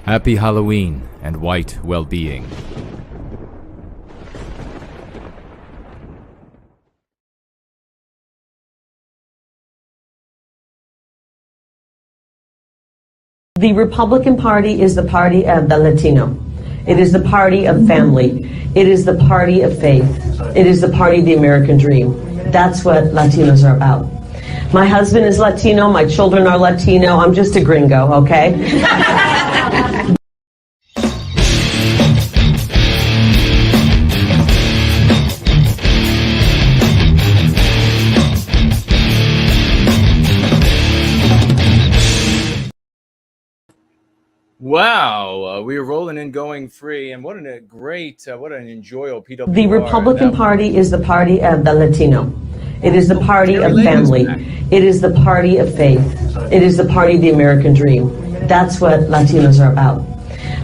Happy Halloween and white well-being. The Republican Party is the party of the Latino. It is the party of family. It is the party of faith. It is the party of the American dream. That's what Latinos are about. My husband is Latino. My children are Latino. I'm just a gringo, okay? Wow, we are rolling and going free, and what a great, what an enjoyable PWR. The Republican Party is the party of the Latino. It is the party of family. It is the party of faith. It is the party of the American dream. That's what Latinos are about.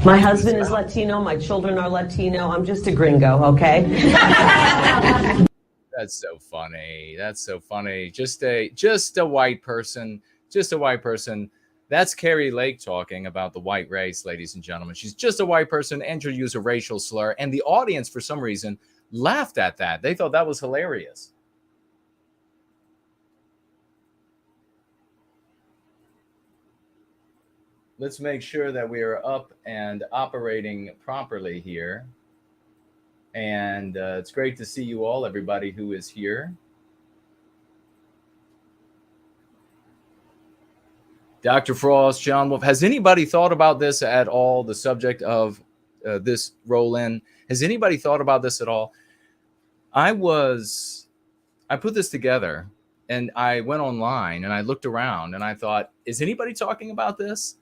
My husband is Latino. My children are Latino. I'm just a gringo, okay? That's so funny. That's so funny. Just a white person. Just a white person. That's Carrie Lake talking about the white race, ladies and gentlemen. She's just a white person and to use a racial slur. And the audience, for some reason, laughed at that. They thought that was hilarious. Let's make sure that we are up and operating properly here. And it's great to see you all, everybody who is here. Dr. Frost, John Wolf, has anybody thought about this at all, the subject of this roll-in? Has anybody thought about this at all? I put this together, and I went online, and I looked around, and I thought, is anybody talking about this?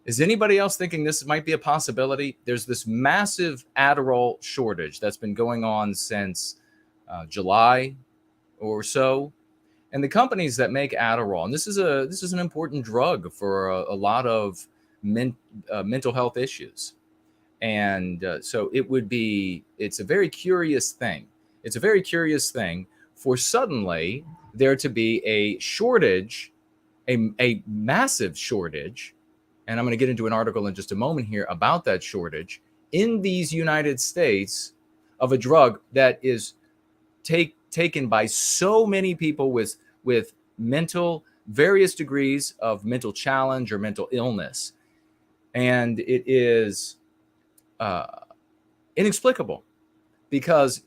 Is anybody else thinking this might be a possibility? There's this massive Adderall shortage that's been going on since July or so. And the companies that make Adderall, and this is an important drug for a lot of mental health issues. And so it's a very curious thing. It's a very curious thing for suddenly there to be a shortage, a massive shortage. And I'm going to get into an article in just a moment here about that shortage in these United States of a drug that is taken by so many people with various degrees of mental challenge or mental illness. And it is inexplicable because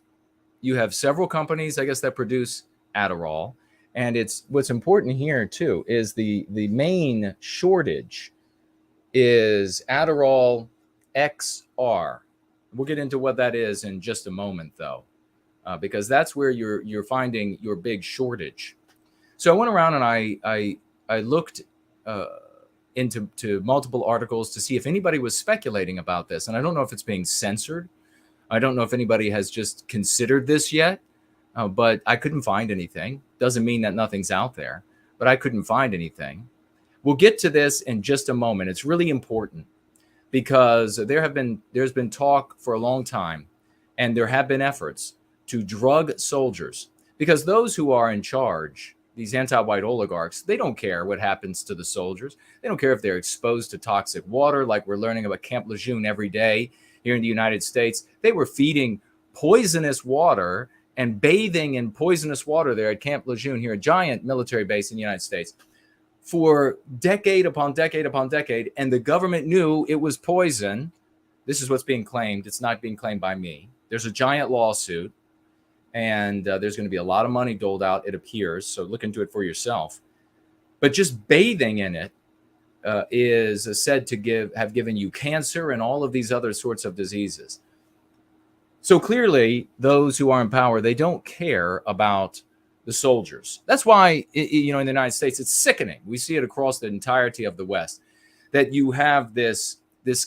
you have several companies, I guess, that produce Adderall. And what's important here too is the main shortage is Adderall XR. We'll get into what that is in just a moment, though, because that's where you're finding your big shortage. So I went around and I looked into multiple articles to see if anybody was speculating about this. And I don't know if it's being censored. I don't know if anybody has just considered this yet, but I couldn't find anything. Doesn't mean that nothing's out there, but I couldn't find anything. We'll get to this in just a moment. It's really important because there's been talk for a long time, and there have been efforts to drug soldiers, because those who are in charge, these anti-white oligarchs, they don't care what happens to the soldiers. They don't care if they're exposed to toxic water, like we're learning about Camp Lejeune every day here in the United States. They were feeding poisonous water and bathing in poisonous water there at Camp Lejeune, here, a giant military base in the United States, for decade upon decade upon decade, and the government knew it was poison. This is what's being claimed. It's not being claimed by me. There's a giant lawsuit, and there's going to be a lot of money doled out, it appears, so look into it for yourself. But just bathing in it is said to have given you cancer and all of these other sorts of diseases. So clearly, those who are in power, they don't care about the soldiers. That's why, in the United States, it's sickening. We see it across the entirety of the West, that you have this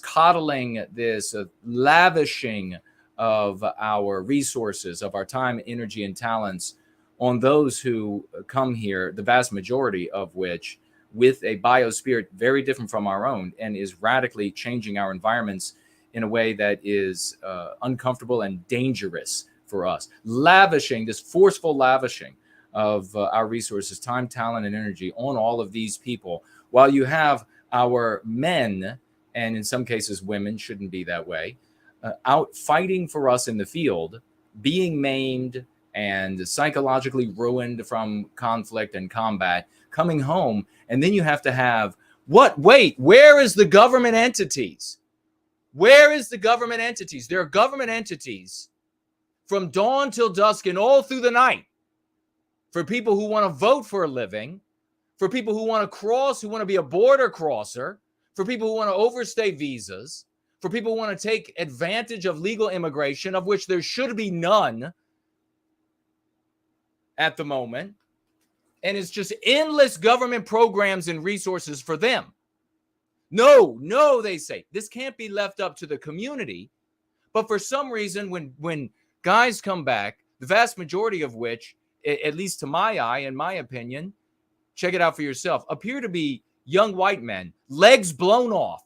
coddling, this lavishing of our resources, of our time, energy, and talents on those who come here, the vast majority of which with a biospirit very different from our own, and is radically changing our environments in a way that is uncomfortable and dangerous for us. Lavishing, this forceful lavishing of our resources, time, talent, and energy on all of these people, while you have our men, and in some cases women, shouldn't be that way, out fighting for us in the field, being maimed and psychologically ruined from conflict and combat, coming home, and then you have to have, where is the government entities? Where is the government entities? There are government entities from dawn till dusk and all through the night, for people who want to vote for a living, for people who want to cross, who want to be a border crosser, for people who want to overstay visas, for people who want to take advantage of legal immigration, of which there should be none at the moment. And it's just endless government programs and resources for them. No, they say. This can't be left up to the community. But for some reason, when guys come back, the vast majority of which, at least to my eye, in my opinion, check it out for yourself, appear to be young white men, legs blown off,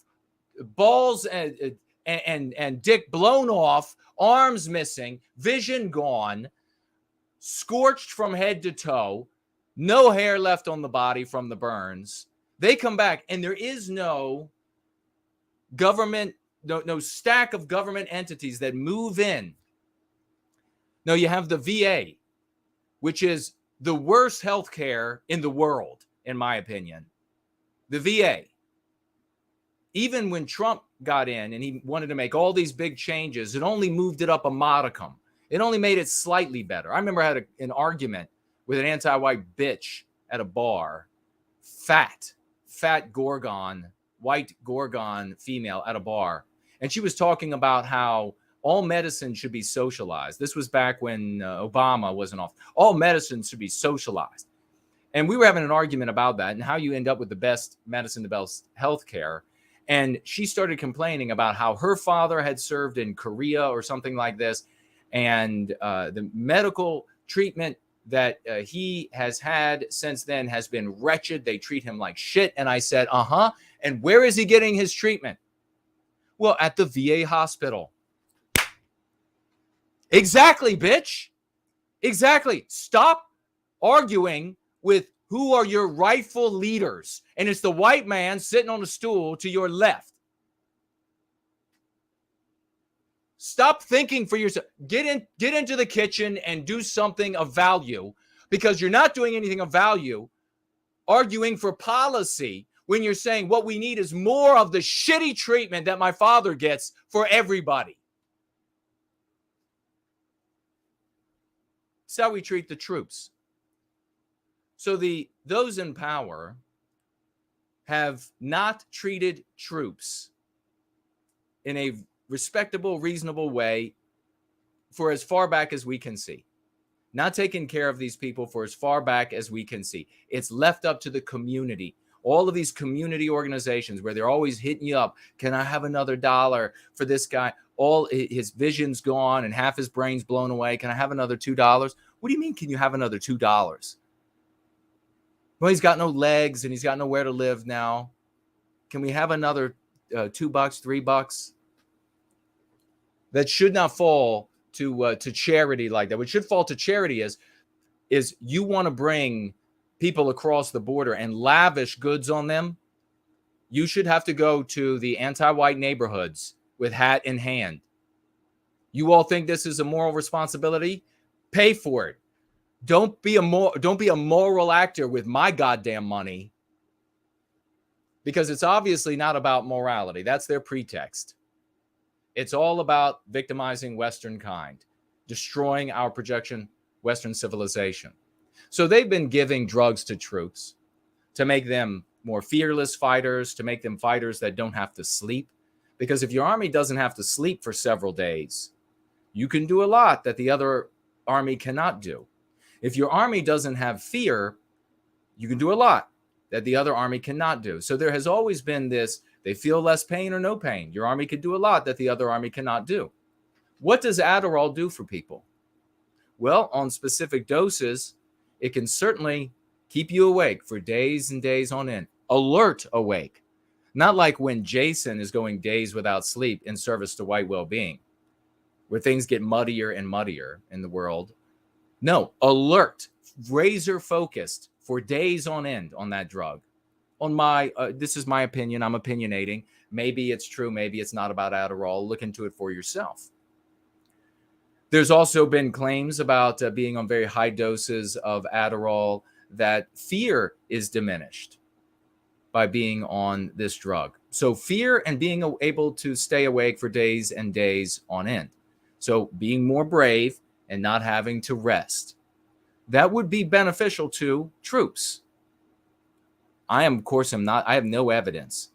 balls and dick blown off, arms missing, vision gone, scorched from head to toe, no hair left on the body from the burns. They come back and there is no government, no stack of government entities that move in. No, you have the VA, which is the worst healthcare in the world, in my opinion. The VA. Even when Trump got in and he wanted to make all these big changes, it only moved it up a modicum. It only made it slightly better. I remember I had an argument with an anti-white bitch at a bar. Fat Gorgon, white Gorgon female at a bar. And she was talking about how all medicine should be socialized. This was back when Obama wasn't off. All medicine should be socialized. And we were having an argument about that and how you end up with the best medicine, the best healthcare. And she started complaining about how her father had served in Korea or something like this. And the medical treatment that he has had since then has been wretched. They treat him like shit. And I said, and where is he getting his treatment? Well, at the VA hospital. Exactly, bitch. Exactly. Stop arguing with who are your rightful leaders. And it's the white man sitting on a stool to your left. Stop thinking for yourself. Get into the kitchen and do something of value, because you're not doing anything of value arguing for policy when you're saying what we need is more of the shitty treatment that my father gets for everybody. It's how we treat the troops. So those in power have not treated troops in a respectable, reasonable way for as far back as we can see. Not taking care of these people for as far back as we can see. It's left up to the community. All of these community organizations where they're always hitting you up. Can I have another $1 for this guy? All his vision's gone and half his brain's blown away. Can I have another $2? What do you mean, can you have another $2? Well, he's got no legs and he's got nowhere to live now. Can we have another $2, $3? That should not fall to charity like that. What should fall to charity is you want to bring people across the border and lavish goods on them. You should have to go to the anti-white neighborhoods with hat in hand. You all think this is a moral responsibility? Pay for it. Don't be a moral actor with my goddamn money, because it's obviously not about morality. That's their pretext. It's all about victimizing Western kind, destroying our projection, Western civilization. So they've been giving drugs to troops to make them more fearless fighters, to make them fighters that don't have to sleep. Because if your army doesn't have to sleep for several days, you can do a lot that the other army cannot do. If your army doesn't have fear, you can do a lot that the other army cannot do. So there has always been this, they feel less pain or no pain. Your army could do a lot that the other army cannot do. What does Adderall do for people? Well, on specific doses, it can certainly keep you awake for days and days on end. Alert awake. Not like when Jason is going days without sleep in service to white well-being, where things get muddier and muddier in the world. No, alert, razor focused for days on end on that drug. On my, this is my opinion. I'm opinionating. Maybe it's true. Maybe it's not about Adderall. Look into it for yourself. There's also been claims about being on very high doses of Adderall that fear is diminished by being on this drug. So fear and being able to stay awake for days and days on end. So being more brave and not having to rest. That would be beneficial to troops. I have no evidence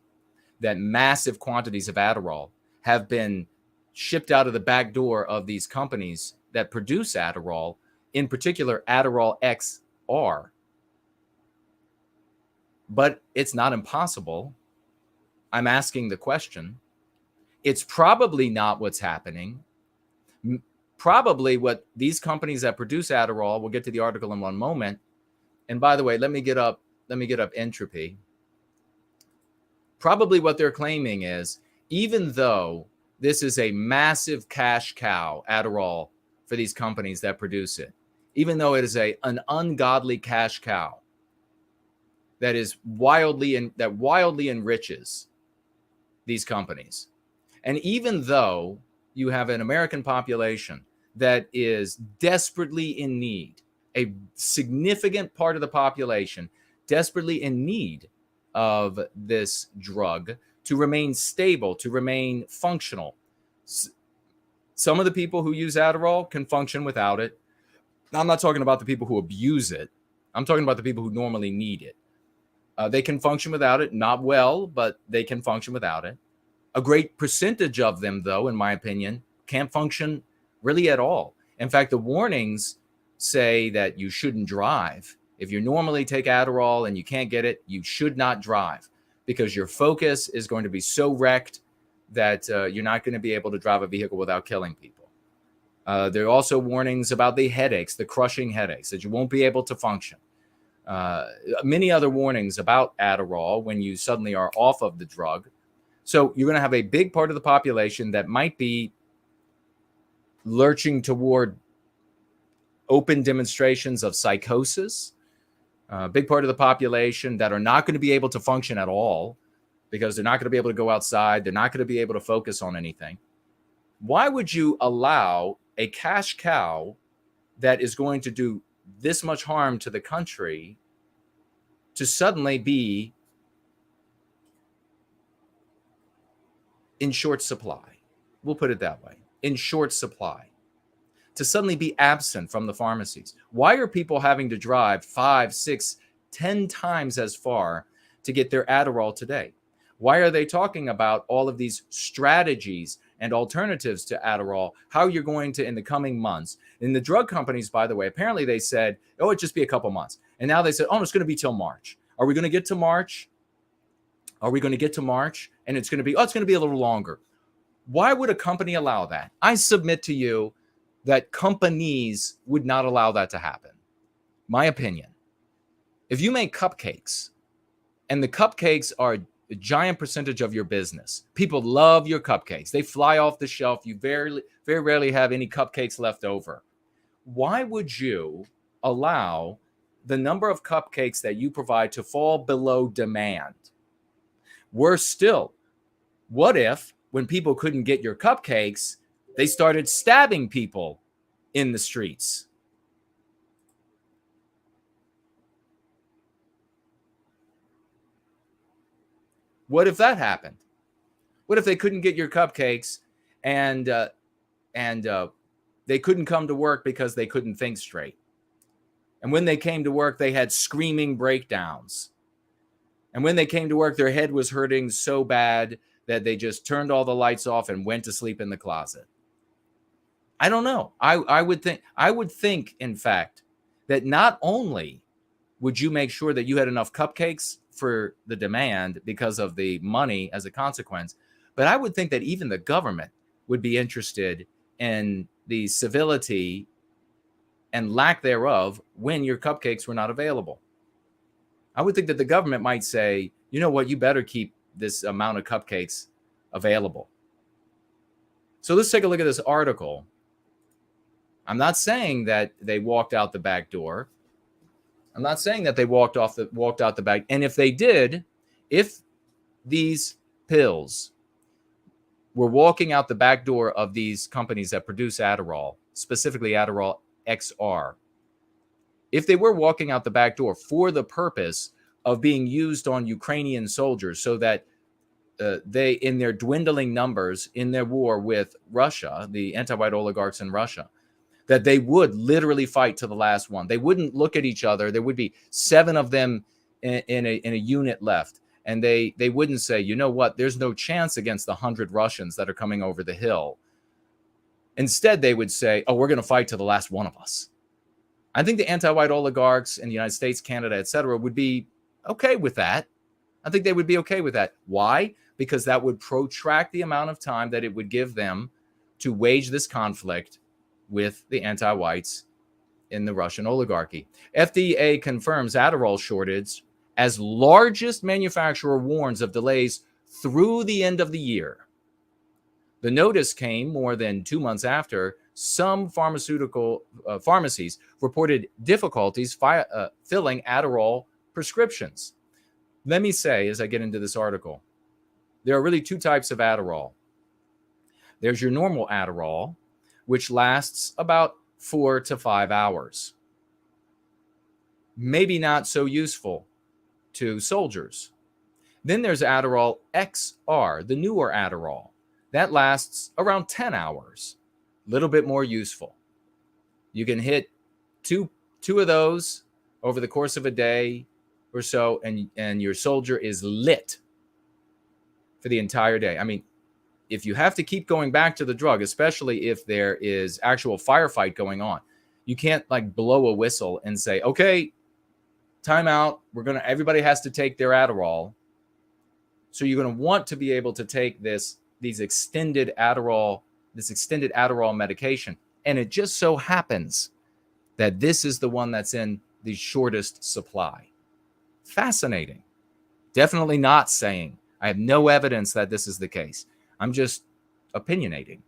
that massive quantities of Adderall have been shipped out of the back door of these companies that produce Adderall, in particular Adderall XR. But it's not impossible. I'm asking the question. It's probably not what's happening. Probably what these companies that produce Adderall, we'll get to the article in one moment. And by the way, let me get up entropy. Probably what they're claiming is, even though this is a massive cash cow, Adderall, for these companies that produce it, even though it is an ungodly cash cow that wildly enriches these companies, and even though you have an American population that is desperately in need, a significant part of the population desperately in need of this drug to remain stable, to remain functional. Some of the people who use Adderall can function without it. I'm not talking about the people who abuse it. I'm talking about the people who normally need it. They can function without it, not well, but they can function without it. A great percentage of them, though, in my opinion, can't function really at all. In fact, the warnings say that you shouldn't drive. If you normally take Adderall and you can't get it, you should not drive, because your focus is going to be so wrecked that you're not going to be able to drive a vehicle without killing people. There are also warnings about the headaches, the crushing headaches, that you won't be able to function. Many other warnings about Adderall when you suddenly are off of the drug. So you're going to have a big part of the population that might be lurching toward open demonstrations of psychosis. A big part of the population that are not going to be able to function at all because they're not going to be able to go outside. They're not going to be able to focus on anything. Why would you allow a cash cow that is going to do this much harm to the country to suddenly be in short supply? We'll put it that way. In short supply. To suddenly be absent from the pharmacies. Why are people having to drive 5, 6, 10 times as far to get their Adderall today? Why are they talking about all of these strategies and alternatives to Adderall, how you're going to in the coming months? In the drug companies, by the way, apparently they said, oh, it'd just be a couple months. And now they said, oh, it's going to be till March. Are we going to get to March? Are we going to get to March? And it's going to be, oh, it's going to be a little longer. Why would a company allow that? I submit to you that companies would not allow that to happen. My opinion. If you make cupcakes, and the cupcakes are a giant percentage of your business, people love your cupcakes. They fly off the shelf. You very rarely have any cupcakes left over. Why would you allow the number of cupcakes that you provide to fall below demand? Worse still, what if when people couldn't get your cupcakes, they started stabbing people in the streets? What if that happened? What if they couldn't get your cupcakes and they couldn't come to work because they couldn't think straight? And when they came to work, they had screaming breakdowns. And when they came to work, their head was hurting so bad that they just turned all the lights off and went to sleep in the closet. I don't know. I would think, in fact, that not only would you make sure that you had enough cupcakes for the demand because of the money as a consequence, but I would think that even the government would be interested in the civility and lack thereof when your cupcakes were not available. I would think that the government might say, you know what, you better keep this amount of cupcakes available. So let's take a look at this article. I'm not saying that they walked out the back door. I'm not saying that they walked out the back. And if they did, if these pills were walking out the back door of these companies that produce Adderall, specifically Adderall XR, if they were walking out the back door for the purpose of being used on Ukrainian soldiers so that they, in their dwindling numbers in their war with Russia, the anti-white oligarchs in Russia, that they would literally fight to the last one. They wouldn't look at each other. There would be 7 of them in a unit left. And they wouldn't say, you know what, there's no chance against the 100 Russians that are coming over the hill. Instead, they would say, oh, we're going to fight to the last one of us. I think the anti-white oligarchs in the United States, Canada, et cetera, would be okay with that. I think they would be okay with that. Why? Because that would protract the amount of time that it would give them to wage this conflict with the anti-whites in the Russian oligarchy. FDA confirms Adderall shortage as largest manufacturer warns of delays through the end of the year. The notice came more than 2 months after some pharmaceutical pharmacies reported difficulties filling Adderall prescriptions. Let me say, as I get into this article, there are really two types of Adderall. There's your normal Adderall, which lasts about 4 to 5 hours. Maybe not so useful to soldiers. Then there's Adderall XR, the newer Adderall. That lasts around 10 hours. A little bit more useful. You can hit two of those over the course of a day or so, and your soldier is lit for the entire day. I mean, if you have to keep going back to the drug, especially if there is actual firefight going on, you can't like blow a whistle and say, okay, time out. Everybody has to take their Adderall. So you're going to want to be able to take this extended Adderall medication. And it just so happens that this is the one that's in the shortest supply. Fascinating. Definitely not saying. I have no evidence that this is the case. I'm just opinionating.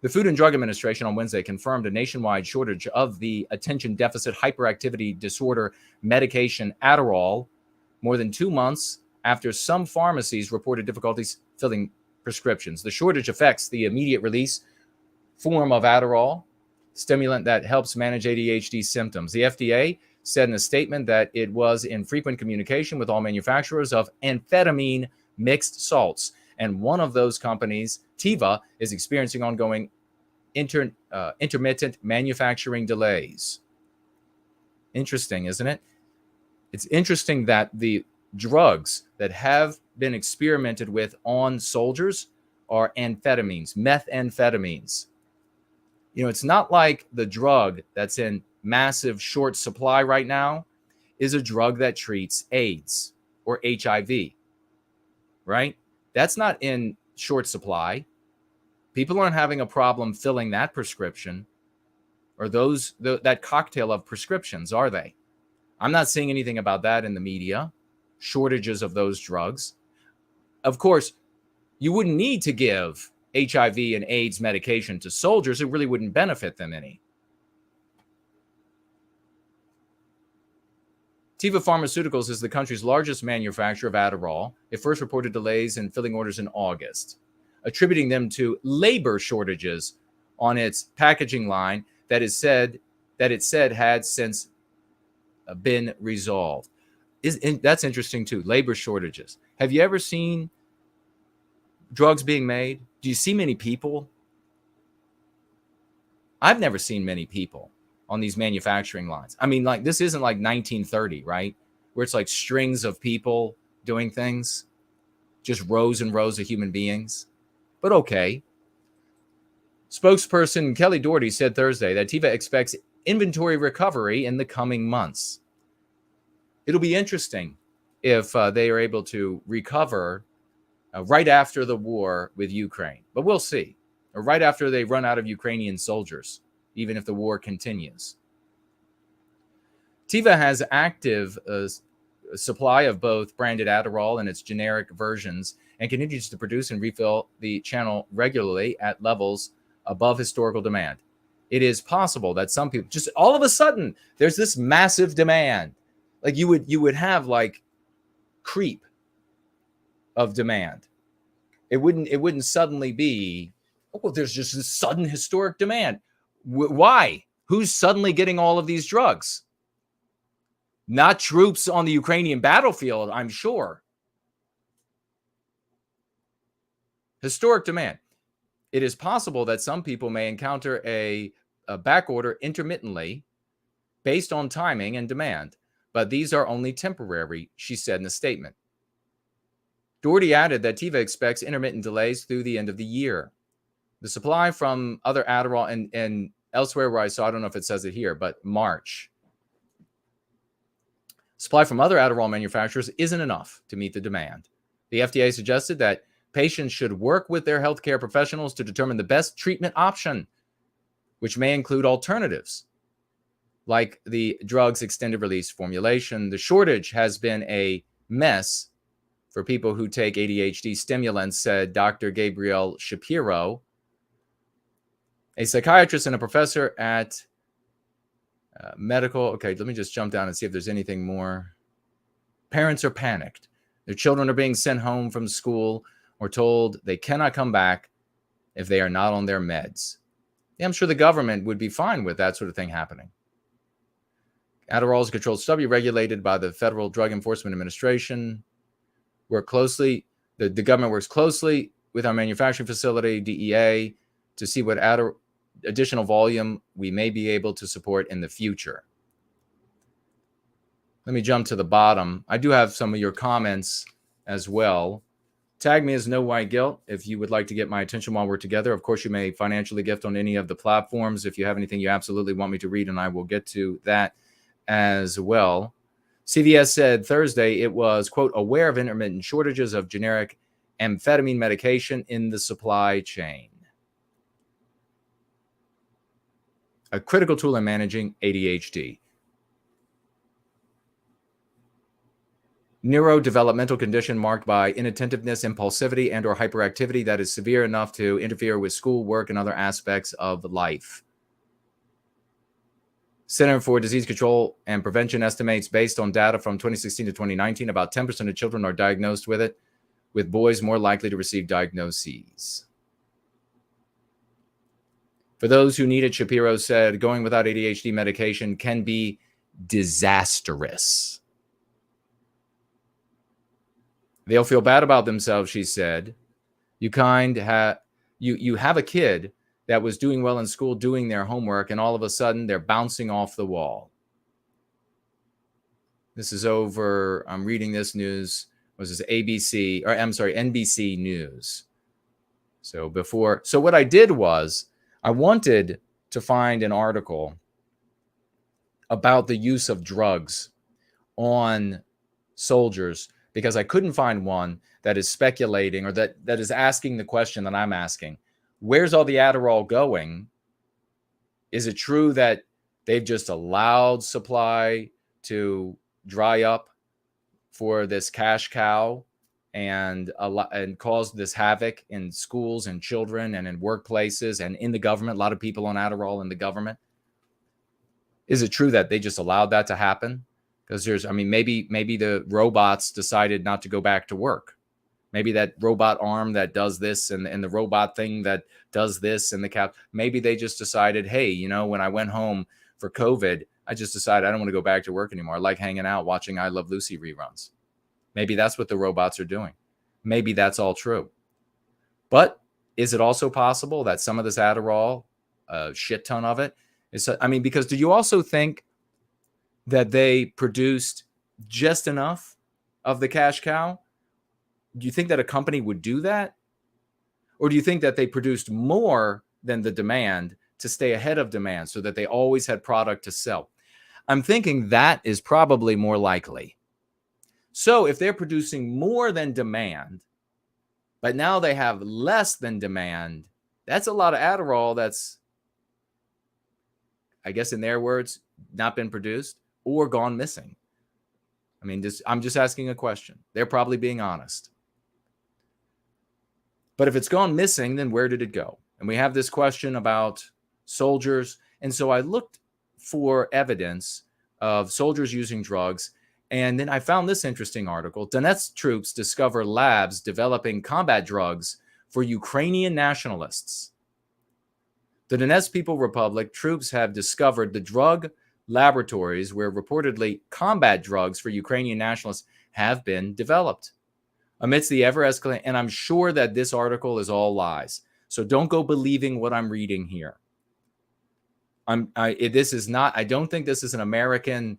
The Food and Drug Administration on Wednesday confirmed a nationwide shortage of the attention deficit hyperactivity disorder medication Adderall more than 2 months after some pharmacies reported difficulties filling prescriptions. The shortage affects the immediate release form of Adderall, stimulant that helps manage ADHD symptoms. The FDA said in a statement that it was in frequent communication with all manufacturers of amphetamine mixed salts. And one of those companies, Teva, is experiencing ongoing intermittent manufacturing delays. Interesting, isn't it? It's interesting that the drugs that have been experimented with on soldiers are amphetamines, methamphetamines. You know, it's not like the drug that's in massive short supply right now is a drug that treats AIDS or HIV, right? That's not in short supply. People aren't having a problem filling that prescription or that cocktail of prescriptions, are they? I'm not seeing anything about that in the media, shortages of those drugs. Of course, you wouldn't need to give HIV and AIDS medication to soldiers. It really wouldn't benefit them any. Teva Pharmaceuticals is the country's largest manufacturer of Adderall. It first reported delays in filling orders in August, attributing them to labor shortages on its packaging line that it said had since been resolved. That's interesting too, labor shortages. Have you ever seen drugs being made? Do you see many people? I've never seen many people on these manufacturing lines. I mean, like, this isn't like 1930, right? Where it's like strings of people doing things, just rows and rows of human beings. But okay. Spokesperson Kelly Doherty said Thursday that Teva expects inventory recovery in the coming months. It'll be interesting if they are able to recover right after the war with Ukraine. But we'll see. Or right after they run out of Ukrainian soldiers, even if the war continues. Teva has active supply of both branded Adderall and its generic versions and continues to produce and refill the channel regularly at levels above historical demand. It is possible that some people just all of a sudden there's this massive demand. Like you would have like creep of demand. It wouldn't suddenly be, oh, well, there's just this sudden historic demand. Why? Who's suddenly getting all of these drugs? Not troops on the Ukrainian battlefield, I'm sure. Historic demand. It is possible that some people may encounter a back order intermittently based on timing and demand, but these are only temporary, she said in a statement. Doherty added that Teva expects intermittent delays through the end of the year. The supply from other Adderall and elsewhere where I saw, I don't know if it says it here, but March. Supply from other Adderall manufacturers isn't enough to meet the demand. The FDA suggested that patients should work with their healthcare professionals to determine the best treatment option, which may include alternatives like the drug's extended release formulation. The shortage has been a mess for people who take ADHD stimulants, said Dr. Gabriel Shapiro, a psychiatrist and a professor at medical. Okay, let me just jump down and see if there's anything more. Parents are panicked. Their children are being sent home from school or told they cannot come back if they are not on their meds. Yeah, I'm sure the government would be fine with that sort of thing happening. Adderall is a controlled study regulated by the Federal Drug Enforcement Administration. The government works closely with our manufacturing facility, DEA, to see what additional volume we may be able to support in the future. Let me jump to the bottom. I do have some of your comments as well. Tag me as No White Guilt if you would like to get my attention while we're together. Of course, you may financially gift on any of the platforms if you have anything you absolutely want me to read, and I will get to that as well. CVS said Thursday it was, quote, aware of intermittent shortages of generic amphetamine medication in the supply chain. A critical tool in managing ADHD. Neurodevelopmental condition marked by inattentiveness, impulsivity, and or hyperactivity that is severe enough to interfere with school, work, and other aspects of life. Center for Disease Control and Prevention estimates, based on data from 2016 to 2019, about 10% of children are diagnosed with it, with boys more likely to receive diagnoses. For those who need it, Shapiro said, going without ADHD medication can be disastrous. They'll feel bad about themselves, she said. You have a kid that was doing well in school, doing their homework, and all of a sudden they're bouncing off the wall. This is over, I'm reading this news, was this NBC News. So what I did was, I wanted to find an article about the use of drugs on soldiers, because I couldn't find one that is speculating or that is asking the question that I'm asking. Where's all the Adderall going? Is it true that they've just allowed supply to dry up for this cash cow and cause this havoc in schools and children and in workplaces and in the government? A lot of people on Adderall in the government. Is it true that they just allowed that to happen? Because maybe the robots decided not to go back to work. Maybe that robot arm that does this and the robot thing that does this and the cap, maybe they just decided, hey, when I went home for COVID, I just decided I don't want to go back to work anymore. I like hanging out, watching I Love Lucy reruns. Maybe that's what the robots are doing. Maybe that's all true. But is it also possible that some of this Adderall, a shit ton of it, because do you also think that they produced just enough of the cash cow? Do you think that a company would do that? Or do you think that they produced more than the demand to stay ahead of demand so that they always had product to sell? I'm thinking that is probably more likely. So if they're producing more than demand, but now they have less than demand, that's a lot of Adderall that's, I guess in their words, not been produced or gone missing. I'm just asking a question. They're probably being honest. But if it's gone missing, then where did it go? And we have this question about soldiers. And so I looked for evidence of soldiers using drugs. And then I found this interesting article. Donetsk troops discover labs developing combat drugs for Ukrainian nationalists. The Donetsk People Republic troops have discovered the drug laboratories where reportedly combat drugs for Ukrainian nationalists have been developed. Amidst the ever-escalating, and I'm sure that this article is all lies. So don't go believing what I'm reading here. I don't think this is an American.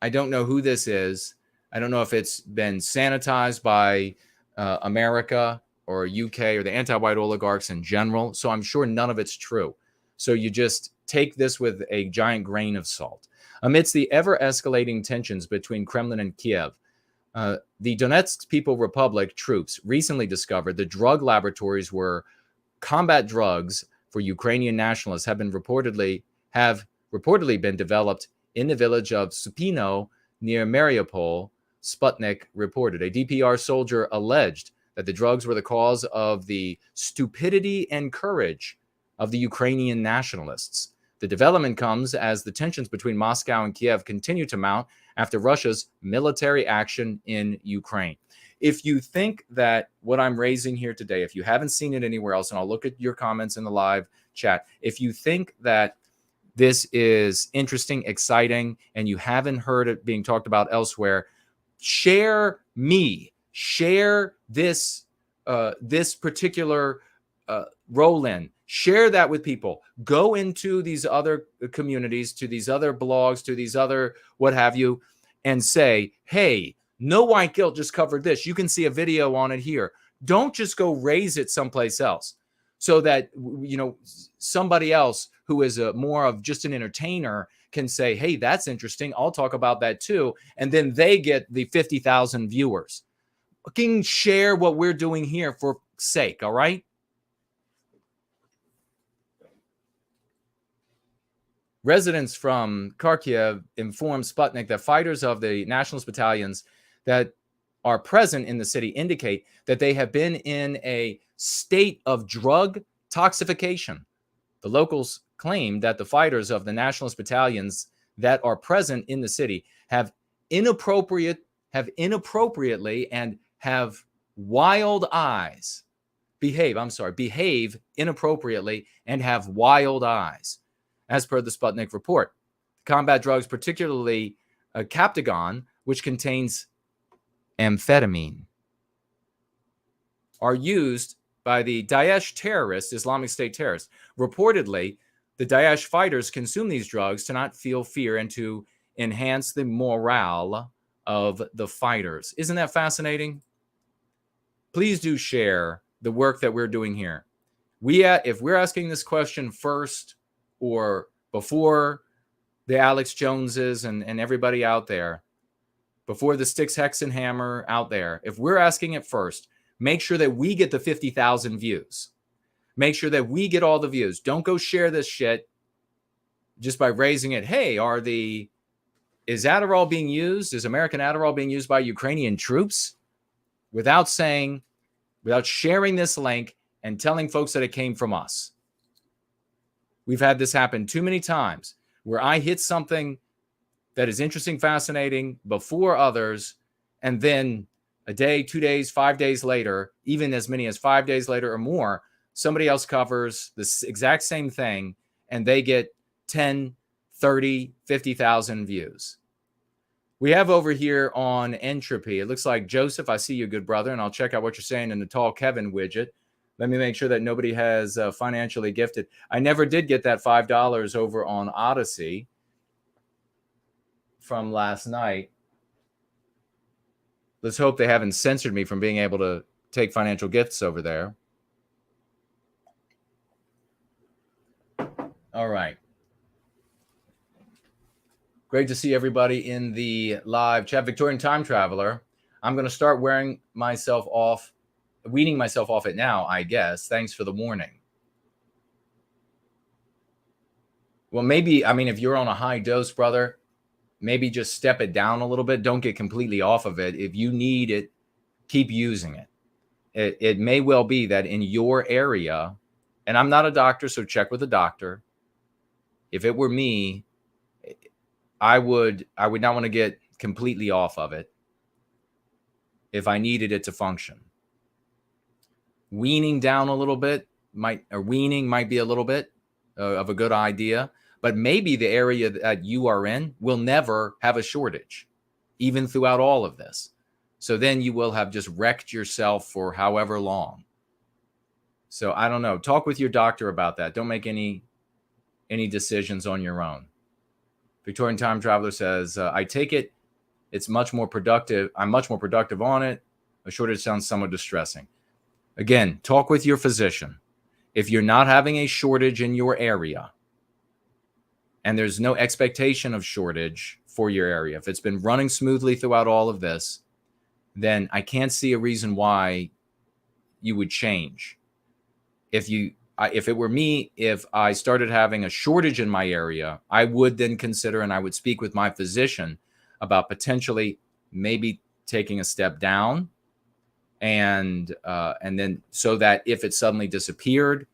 I don't know who this is. I don't know if it's been sanitized by America or UK or the anti-white oligarchs in general. So I'm sure none of it's true. So you just take this with a giant grain of salt. Amidst the ever-escalating tensions between Kremlin and Kiev, the Donetsk People Republic troops recently discovered the drug laboratories where combat drugs for Ukrainian nationalists have reportedly been developed in the village of Supino near Mariupol, Sputnik reported. A DPR soldier alleged that the drugs were the cause of the stupidity and courage of the Ukrainian nationalists. The development comes as the tensions between Moscow and Kiev continue to mount after Russia's military action in Ukraine. If you think that what I'm raising here today, if you haven't seen it anywhere else, and I'll look at your comments in the live chat, if you think that this is interesting, exciting, and you haven't heard it being talked about elsewhere, share this this particular roll-in. Share that with people. Go into these other communities, to these other blogs, to these other what have you, and say, hey, No White Guilt just covered this. You can see a video on it here. Don't just go raise it someplace else so that, you know, somebody else who is more of just an entertainer can say, hey, that's interesting. I'll talk about that too. And then they get the 50,000 viewers. Fucking share what we're doing here for sake, all right? Residents from Kharkiv informed Sputnik that fighters of the nationalist battalions that are present in the city indicate that they have been in a state of drug toxification. The locals claim that the fighters of the nationalist battalions that are present in the city have inappropriately and have wild eyes, behave inappropriately and have wild eyes. As per the Sputnik report, combat drugs, particularly Captagon, which contains amphetamine, are used by the Daesh terrorists, Islamic State terrorists. Reportedly, the Daesh fighters consume these drugs to not feel fear and to enhance the morale of the fighters. Isn't that fascinating? Please do share the work that we're doing here. If we're asking this question first or before the Alex Joneses and everybody out there, before the Styx Hexenhammer out there, if we're asking it first, make sure that we get the 50,000 views. Make sure that we get all the views. Don't go share this shit just by raising it. Hey, is Adderall being used? Is American Adderall being used by Ukrainian troops? Without sharing this link and telling folks that it came from us. We've had this happen too many times where I hit something that is interesting, fascinating before others, and then a day, 2 days, 5 days later, even as many as 5 days later or more, somebody else covers this exact same thing and they get 10, 30, 50,000 views. We have over here on Entropy, it looks like Joseph, I see you, good brother, and I'll check out what you're saying in the Tall Kevin widget. Let me make sure that nobody has financially gifted. I never did get that $5 over on Odyssey from last night. Let's hope they haven't censored me from being able to take financial gifts over there. All right. Great to see everybody in the live chat. Victorian Time Traveler. I'm going to start weaning myself off it now, I guess. Thanks for the warning. Well, maybe, if you're on a high dose, brother, maybe just step it down a little bit. Don't get completely off of it. If you need it, keep using it. It may well be that in your area, and I'm not a doctor, so check with a doctor. If it were me, I would not want to get completely off of it if I needed it to function. Weaning down a little bit might be a little bit of a good idea, but maybe the area that you are in will never have a shortage, even throughout all of this. So then you will have just wrecked yourself for however long. So I don't know. Talk with your doctor about that. Don't make any decisions on your own. Victorian Time Traveler says, I take it it's much more productive. I'm much more productive on it. A shortage sounds somewhat distressing. Again, talk with your physician. If you're not having a shortage in your area and there's no expectation of shortage for your area, if it's been running smoothly throughout all of this, then I can't see a reason why you would change. If it were me, if I started having a shortage in my area, I would then consider, and I would speak with my physician about potentially maybe taking a step down, and then so that if it suddenly disappeared,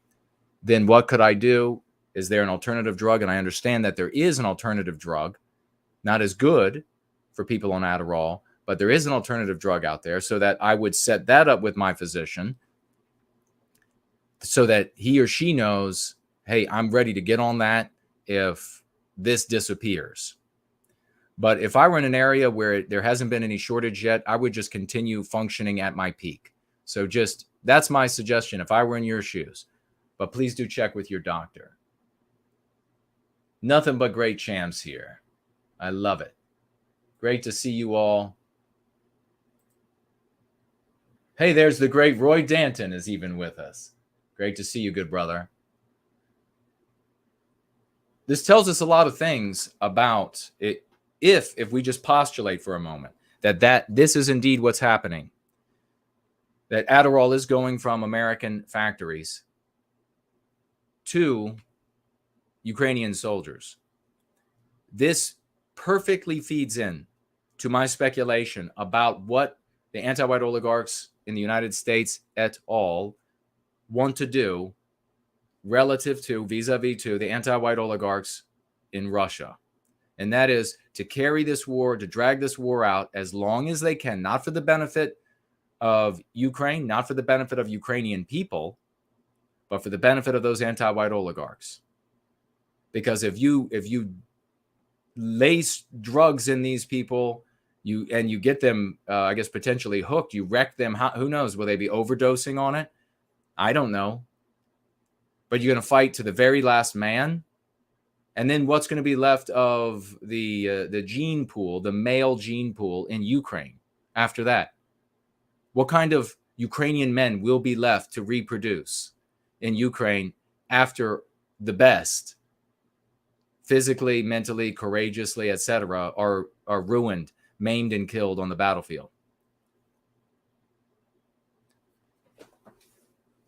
then what could I do? Is there an alternative drug? And I understand that there is an alternative drug, not as good for people on Adderall, but there is an alternative drug out there, so that I would set that up with my physician so that he or she knows, hey, I'm ready to get on that if this disappears. But if I were in an area where there hasn't been any shortage yet, I would just continue functioning at my peak. So that's my suggestion if I were in your shoes. But please do check with your doctor. Nothing but great champs here. I love it. Great to see you all. Hey, there's the great Roy Danton is even with us. Great to see you, good brother. This tells us a lot of things about it. If we just postulate for a moment that this is indeed what's happening, that Adderall is going from American factories to Ukrainian soldiers, this perfectly feeds in to my speculation about what the anti-white oligarchs in the United States et al. Want to do relative to vis-a-vis to the anti-white oligarchs in Russia. And that is to carry this war, to drag this war out as long as they can, not for the benefit of Ukraine, not for the benefit of Ukrainian people, but for the benefit of those anti-white oligarchs. Because if you lace drugs in these people, you get them, I guess, potentially hooked, you wreck them. Who knows? Will they be overdosing on it? I don't know. But you're going to fight to the very last man. And then what's going to be left of the gene pool, the male gene pool in Ukraine after that? What kind of Ukrainian men will be left to reproduce in Ukraine after the best, physically, mentally, courageously, etc., are ruined, maimed, and killed on the battlefield?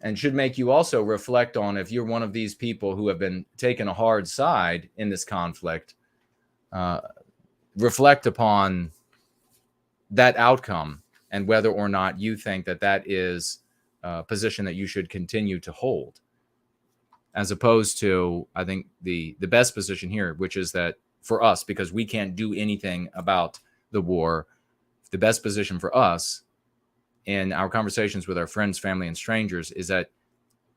And should make you also reflect on, if you're one of these people who have been taking a hard side in this conflict, reflect upon that outcome and whether or not you think that is a position that you should continue to hold, as opposed to, I think, the best position here, which is that for us, because we can't do anything about the war, the best position for us in our conversations with our friends, family, and strangers is that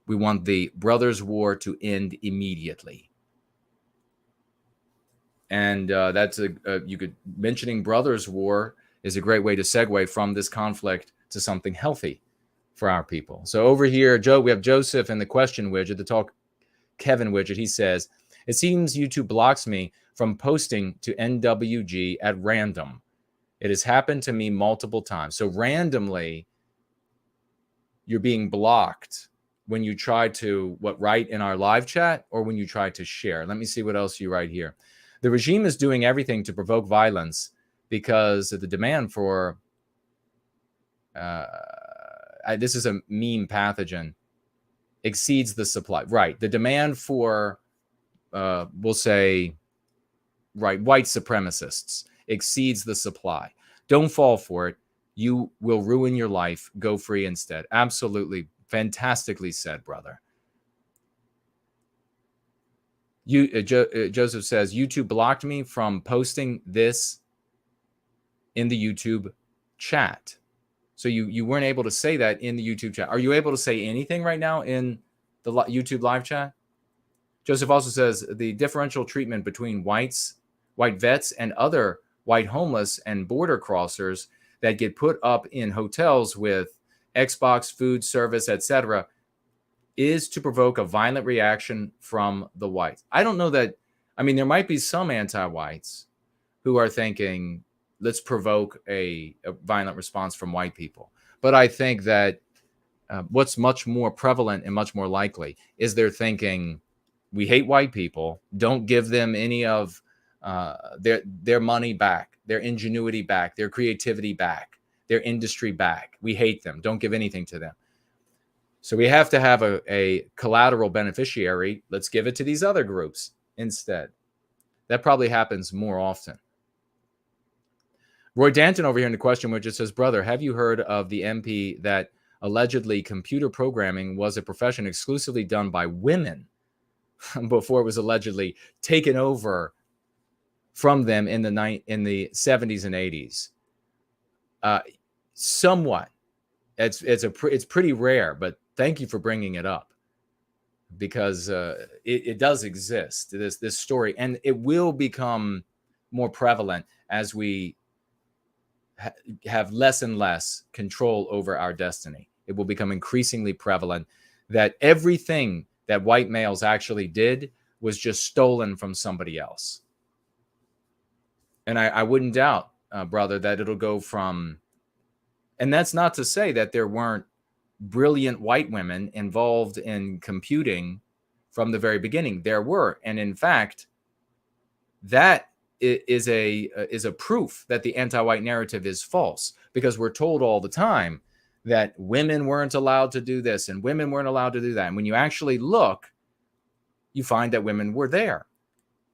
we want the brothers' war to end immediately. And that's mentioning brothers' war is a great way to segue from this conflict to something healthy for our people. So over here, we have Joseph in the question widget, the Talk Kevin widget. He says, it seems YouTube blocks me from posting to NWG at random. It has happened to me multiple times. So randomly, you're being blocked when you try to write in our live chat or when you try to share. Let me see what else you write here. The regime is doing everything to provoke violence because of the demand for, this is a meme pathogen, exceeds the supply. Right. The demand for, we'll say, right, white supremacists exceeds the supply. Don't fall for it. You will ruin your life. Go free instead. Absolutely. Fantastically said, brother. Joseph says, YouTube blocked me from posting this in the YouTube chat. So you weren't able to say that in the YouTube chat. Are you able to say anything right now in the YouTube live chat? Joseph also says the differential treatment between white vets and other white homeless and border crossers that get put up in hotels with Xbox, food service, etc., is to provoke a violent reaction from the whites. I don't know that. I mean, there might be some anti-whites who are thinking, let's provoke a violent response from white people. But I think that what's much more prevalent and much more likely is they're thinking, We hate white people. Don't give them any of their money back, their ingenuity back, their creativity back, their industry back. We hate them. Don't give anything to them. So we have to have a collateral beneficiary. Let's give it to these other groups instead. That probably happens more often. Roy Danton over here in the question, which just says, brother, have you heard of the MP that allegedly computer programming was a profession exclusively done by women before it was allegedly taken over from them in the 70s and 80s? Somewhat. It's pretty rare, but thank you for bringing it up, because it does exist, this story, and it will become more prevalent as we have less and less control over our destiny. It will become increasingly prevalent that everything that white males actually did was just stolen from somebody else. And I wouldn't doubt, brother, that it'll go from, and that's not to say that there weren't brilliant white women involved in computing from the very beginning. There were. And in fact, that is a proof that the anti-white narrative is false, because we're told all the time that women weren't allowed to do this and women weren't allowed to do that. And when you actually look, you find that women were there,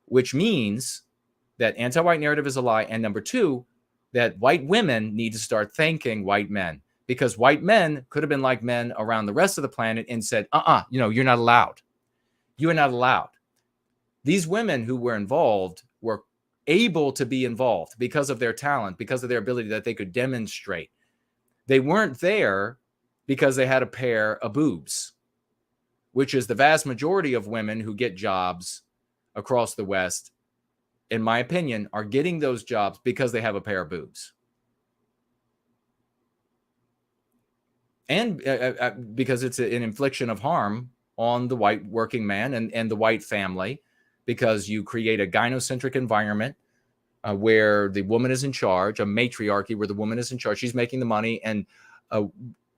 which means that anti-white narrative is a lie. And number two, that white women need to start thanking white men, because white men could have been like men around the rest of the planet and said, you're not allowed. You are not allowed. These women who were involved were able to be involved because of their talent, because of their ability that they could demonstrate. They weren't there because they had a pair of boobs, which is the vast majority of women who get jobs across the West, in my opinion, are getting those jobs because they have a pair of boobs. And because it's an infliction of harm on the white working man and the white family, because you create a gynocentric environment where the woman is in charge, a matriarchy where the woman is in charge. She's making the money. And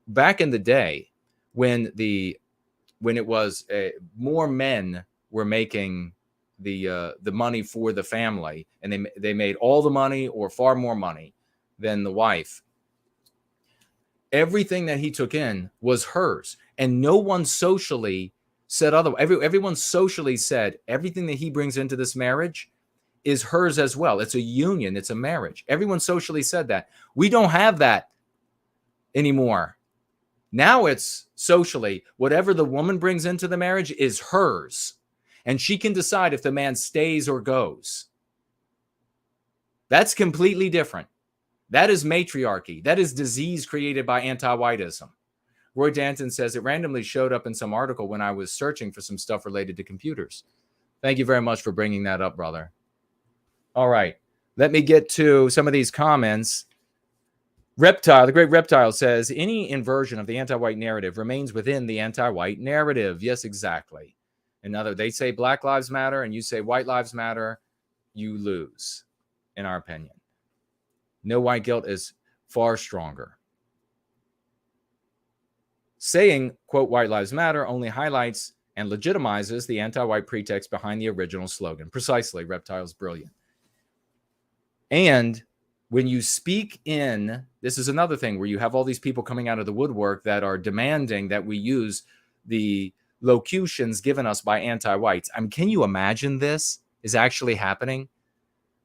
back in the day, when it was more men were making the money for the family, and they made all the money or far more money than the wife, everything that he took in was hers, and no one socially said otherwise. Everyone socially said everything that he brings into this marriage is hers as well. It's a union. It's a marriage. Everyone socially said that. We don't have that anymore. Now it's socially, whatever the woman brings into the marriage is hers, and she can decide if the man stays or goes. That's completely different. That is matriarchy. That is disease created by anti-whiteism. Roy Danton says it randomly showed up in some article when I was searching for some stuff related to computers. Thank you very much for bringing that up, brother. All right. Let me get to some of these comments. Reptile, the great Reptile says, any inversion of the anti-white narrative remains within the anti-white narrative. Yes, exactly. They say Black Lives Matter and you say White Lives Matter, you lose, in our opinion. No white guilt is far stronger. Saying, quote, White Lives Matter only highlights and legitimizes the anti-white pretext behind the original slogan. Precisely, Reptile's brilliant. And when you speak in, this is another thing where you have all these people coming out of the woodwork that are demanding that we use the locutions given us by anti-whites. I mean, can you imagine this is actually happening?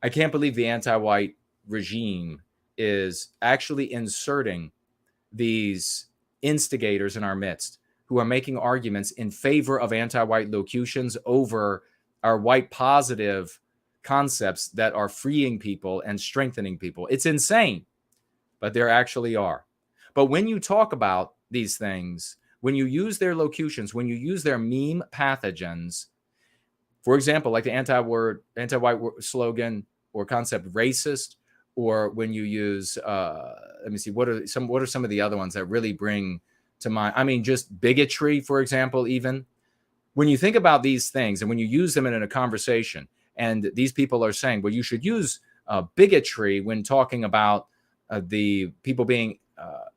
I can't believe the anti-white regime is actually inserting these instigators in our midst who are making arguments in favor of anti-white locutions over our white positive concepts that are freeing people and strengthening people. It's insane, but there actually are. But when you talk about these things, when you use their locutions, when you use their meme pathogens, for example, like the anti-white slogan or concept racist, or when you use, let me see, what are some of the other ones that really bring to mind? I mean, just bigotry, for example, even. When you think about these things and when you use them in a conversation, and these people are saying, well, you should use bigotry when talking about the people being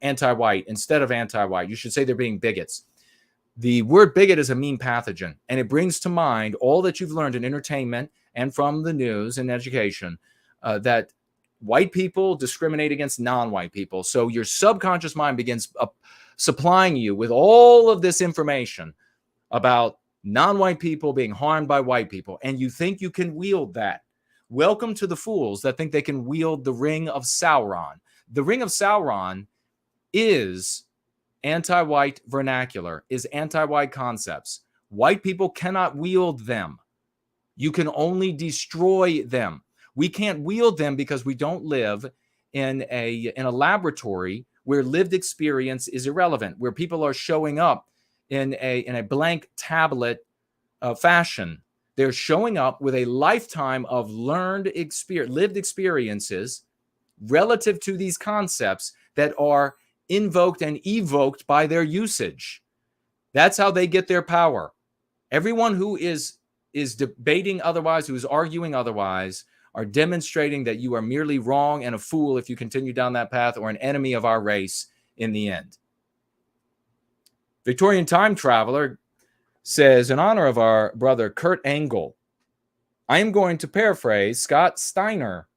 anti-white instead of anti-white. You should say they're being bigots. The word bigot is a mean pathogen, and it brings to mind all that you've learned in entertainment and from the news and education, that white people discriminate against non-white people. So your subconscious mind begins supplying you with all of this information about non-white people being harmed by white people, and you think you can wield that. Welcome to the fools that think they can wield the Ring of Sauron. The Ring of Sauron is anti-white vernacular, is anti-white concepts. White people cannot wield them. You can only destroy them. We can't wield them because we don't live in a laboratory where lived experience is irrelevant, where people are showing up in a blank tablet fashion. They're showing up with a lifetime of lived experiences relative to these concepts that are invoked and evoked by their usage. That's how they get their power. Everyone who is debating otherwise, who is arguing otherwise, are demonstrating that you are merely wrong and a fool if you continue down that path, or an enemy of our race in the end. Victorian Time Traveler says, in honor of our brother Kurt Angle, I am going to paraphrase Scott Steiner.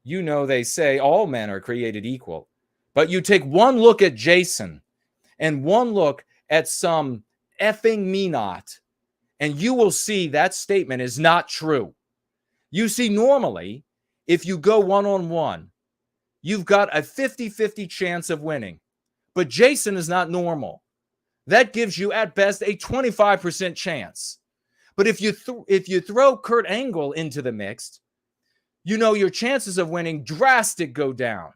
You know, they say all men are created equal. But you take one look at Jason and one look at some effing me-not, and you will see that statement is not true. You see, normally, if you go one-on-one, you've got a 50-50 chance of winning. But Jason is not normal. That gives you, at best, a 25% chance. But if you throw Kurt Angle into the mix, you know your chances of winning drastic go down.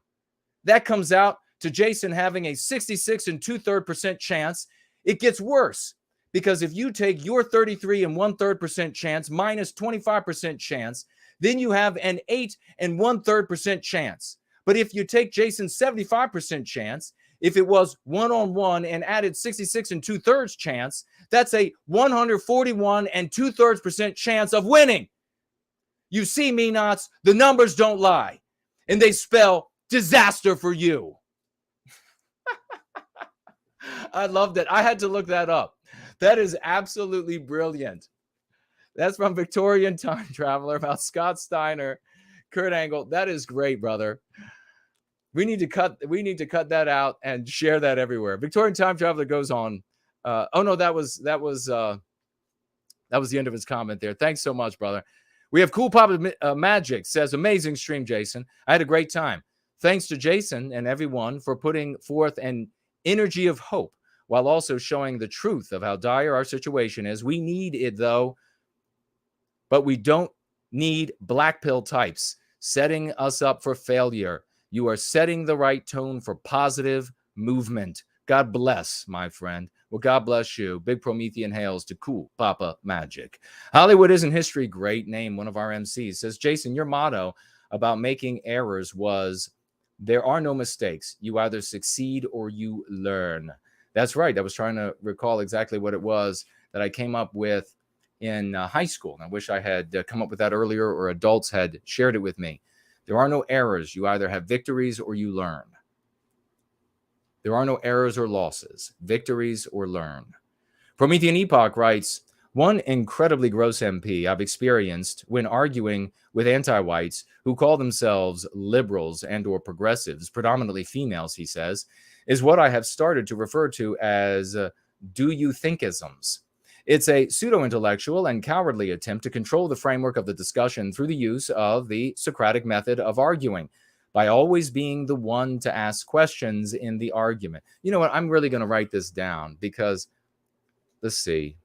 That comes out to Jason having a 66 2/3% chance. It gets worse, because if you take your 33 1/3% chance minus 25% chance, then you have an 8 1/3% chance. But if you take Jason's 75% chance, if it was one-on-one and added 66 2/3 chance, that's a 141 2/3% chance of winning. You see, me-nots, the numbers don't lie, and they spell disaster for you. I loved it. I had to look that up. That is absolutely brilliant. That's from Victorian Time Traveler about Scott Steiner, Kurt Angle. That is great, brother. We need to cut that out and share that everywhere. Victorian Time Traveler goes on. Oh no, that was the end of his comment there. Thanks so much, brother. We have Cool Papa Magic says, amazing stream, Jason. I had a great time. Thanks to Jason and everyone for putting forth an energy of hope while also showing the truth of how dire our situation is. We need it, though, but we don't need black pill types setting us up for failure. You are setting the right tone for positive movement. God bless, my friend. Well, God bless you. Big Promethean hails to Cool Papa Magic. Hollywood Isn't History, great name. One of our MCs says, Jason, your motto about making errors was, there are no mistakes. You either succeed or you learn. That's right. I was trying to recall exactly what it was that I came up with in high school. And I wish I had come up with that earlier, or adults had shared it with me. There are no errors. You either have victories or you learn. There are no errors or losses, victories or learn. Promethean Epoch writes, one incredibly gross MP I've experienced when arguing with anti-whites who call themselves liberals and or progressives, predominantly females, he says, is what I have started to refer to as do you thinkisms. It's a pseudo-intellectual and cowardly attempt to control the framework of the discussion through the use of the Socratic method of arguing, by always being the one to ask questions in the argument. You know what? I'm really going to write this down because, let's see.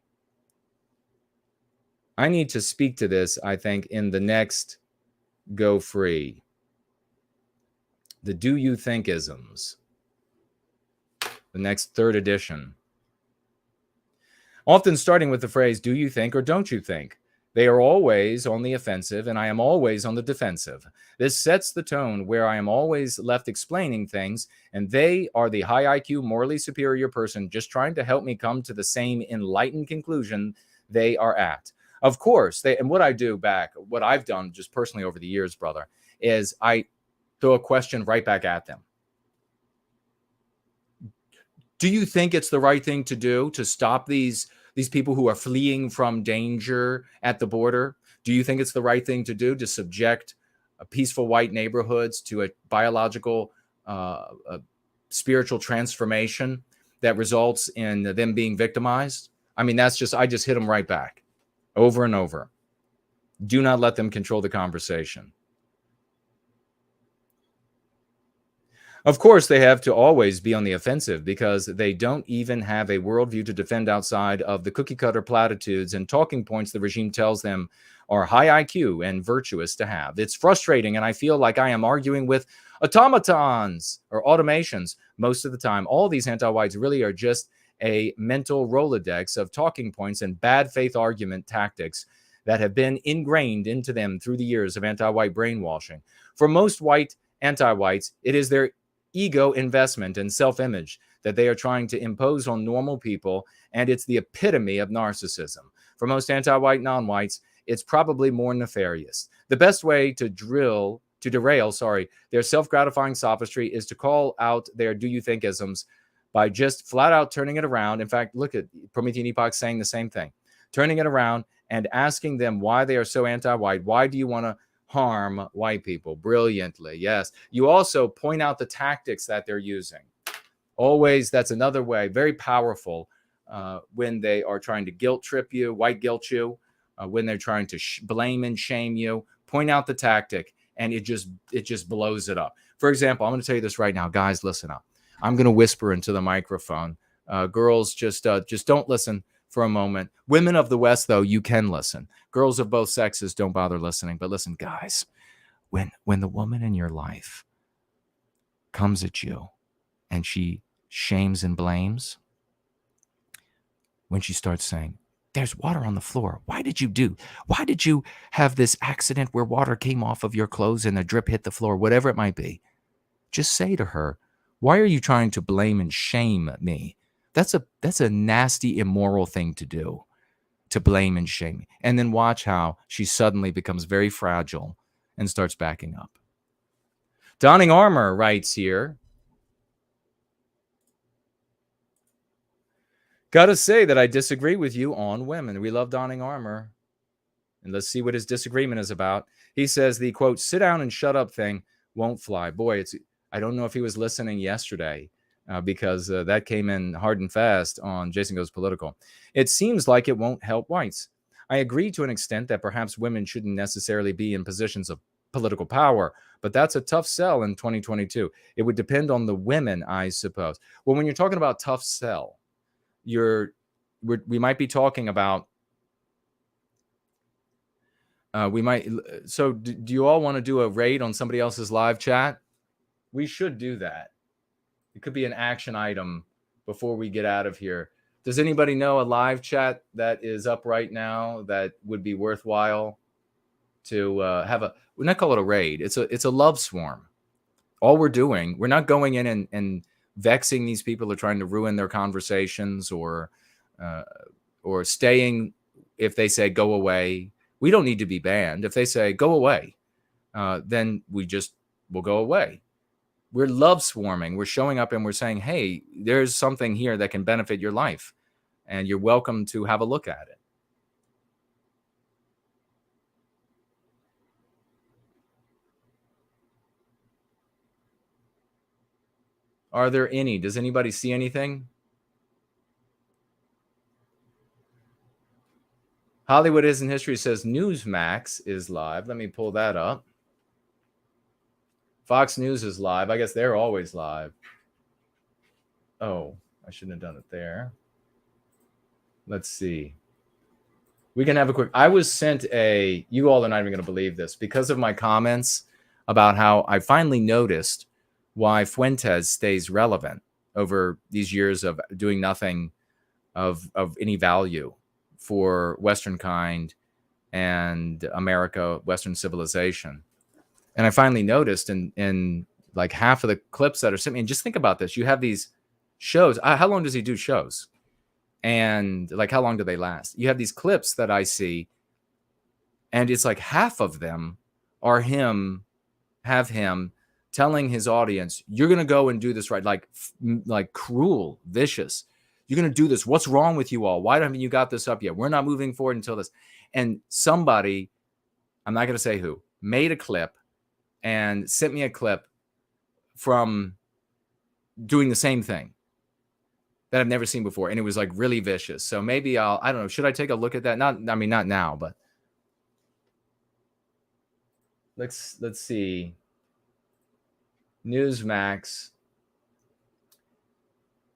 I need to speak to this, I think, in the next Go Free. The Do You Think Isms. The next third edition. Often starting with the phrase, do you think or don't you think? They are always on the offensive, and I am always on the defensive. This sets the tone where I am always left explaining things, and they are the high IQ, morally superior person just trying to help me come to the same enlightened conclusion they are at. Of course, and what I do back, what I've done just personally over the years, brother, is I throw a question right back at them. Do you think it's the right thing to do to stop these people who are fleeing from danger at the border? Do you think it's the right thing to do to subject peaceful white neighborhoods to a biological, spiritual transformation that results in them being victimized? I mean, I just hit them right back over and over. Do not let them control the conversation. Of course, they have to always be on the offensive because they don't even have a worldview to defend outside of the cookie-cutter platitudes and talking points the regime tells them are high IQ and virtuous to have. It's frustrating, and I feel like I am arguing with automatons or automations most of the time. All these anti-whites really are just a mental Rolodex of talking points and bad faith argument tactics that have been ingrained into them through the years of anti-white brainwashing. For most white anti-whites, it is their ego investment and self-image that they are trying to impose on normal people, and it's the epitome of narcissism. For most non-whites, it's probably more nefarious. The best way to derail their self-gratifying sophistry is to call out their do you think isms by just flat out turning it around. In fact, look at Promethean Epoch saying the same thing, turning it around and asking them why they are so anti-white. Why do you want to harm white people? Brilliantly, yes. You also point out the tactics that they're using. Always, that's another way, very powerful when they are trying to guilt trip you, white guilt you, when they're trying to blame and shame you. Point out the tactic, and it just blows it up. For example, I'm going to tell you this right now, guys. Listen up. I'm going to whisper into the microphone. Girls, just don't listen for a moment. Women of the West, though, you can listen. Girls of both sexes, don't bother listening. But listen, guys, when the woman in your life comes at you and she shames and blames, when she starts saying, there's water on the floor. Why did you have this accident where water came off of your clothes and a drip hit the floor, whatever it might be? Just say to her, why are you trying to blame and shame me? That's a nasty, immoral thing to do, to blame and shame. And then watch how she suddenly becomes very fragile and starts backing up. Donning Armor writes here, gotta say that I disagree with you on women. We love Donning Armor. And let's see what his disagreement is about. He says the, quote, sit down and shut up thing won't fly. Boy, I don't know if he was listening yesterday. Because that came in hard and fast on Jason Goes Political. It seems like it won't help whites. I agree to an extent that perhaps women shouldn't necessarily be in positions of political power, but that's a tough sell in 2022. It would depend on the women, I suppose. Well, when you're talking about tough sell, we might be talking about so do you all want to do a raid on somebody else's live chat? We should do that. It could be an action item before we get out of here. Does anybody know a live chat that is up right now that would be worthwhile to have we're not call it a raid. It's a love swarm. All we're doing, we're not going in and vexing these people who are trying to ruin their conversations or staying if they say go away. We don't need to be banned. If they say go away, then we'll go away. We're love swarming. We're showing up and we're saying, hey, there's something here that can benefit your life, and you're welcome to have a look at it. Are there any? Does anybody see anything? Hollywood Isn't History says Newsmax is live. Let me pull that up. Fox News is live. I guess they're always live. Oh, I shouldn't have done it there. Let's see. We can have a quick. I was sent you all are not even going to believe this, because of my comments about how I finally noticed why Fuentes stays relevant over these years of doing nothing of any value for Western kind and America, Western civilization. And I finally noticed in like half of the clips that are sent me, and just think about this. You have these shows. How long does he do shows? And like, how long do they last? You have these clips that I see, and it's like half of them are him telling his audience, you're going to go and do this right, like cruel, vicious. You're going to do this. What's wrong with you all? Why haven't you got this up yet? We're not moving forward until this. And somebody, I'm not going to say who, made a clip and sent me a clip from doing the same thing that I've never seen before. And it was like really vicious. So maybe I don't know. Should I take a look at that? Not now, but let's see. Newsmax.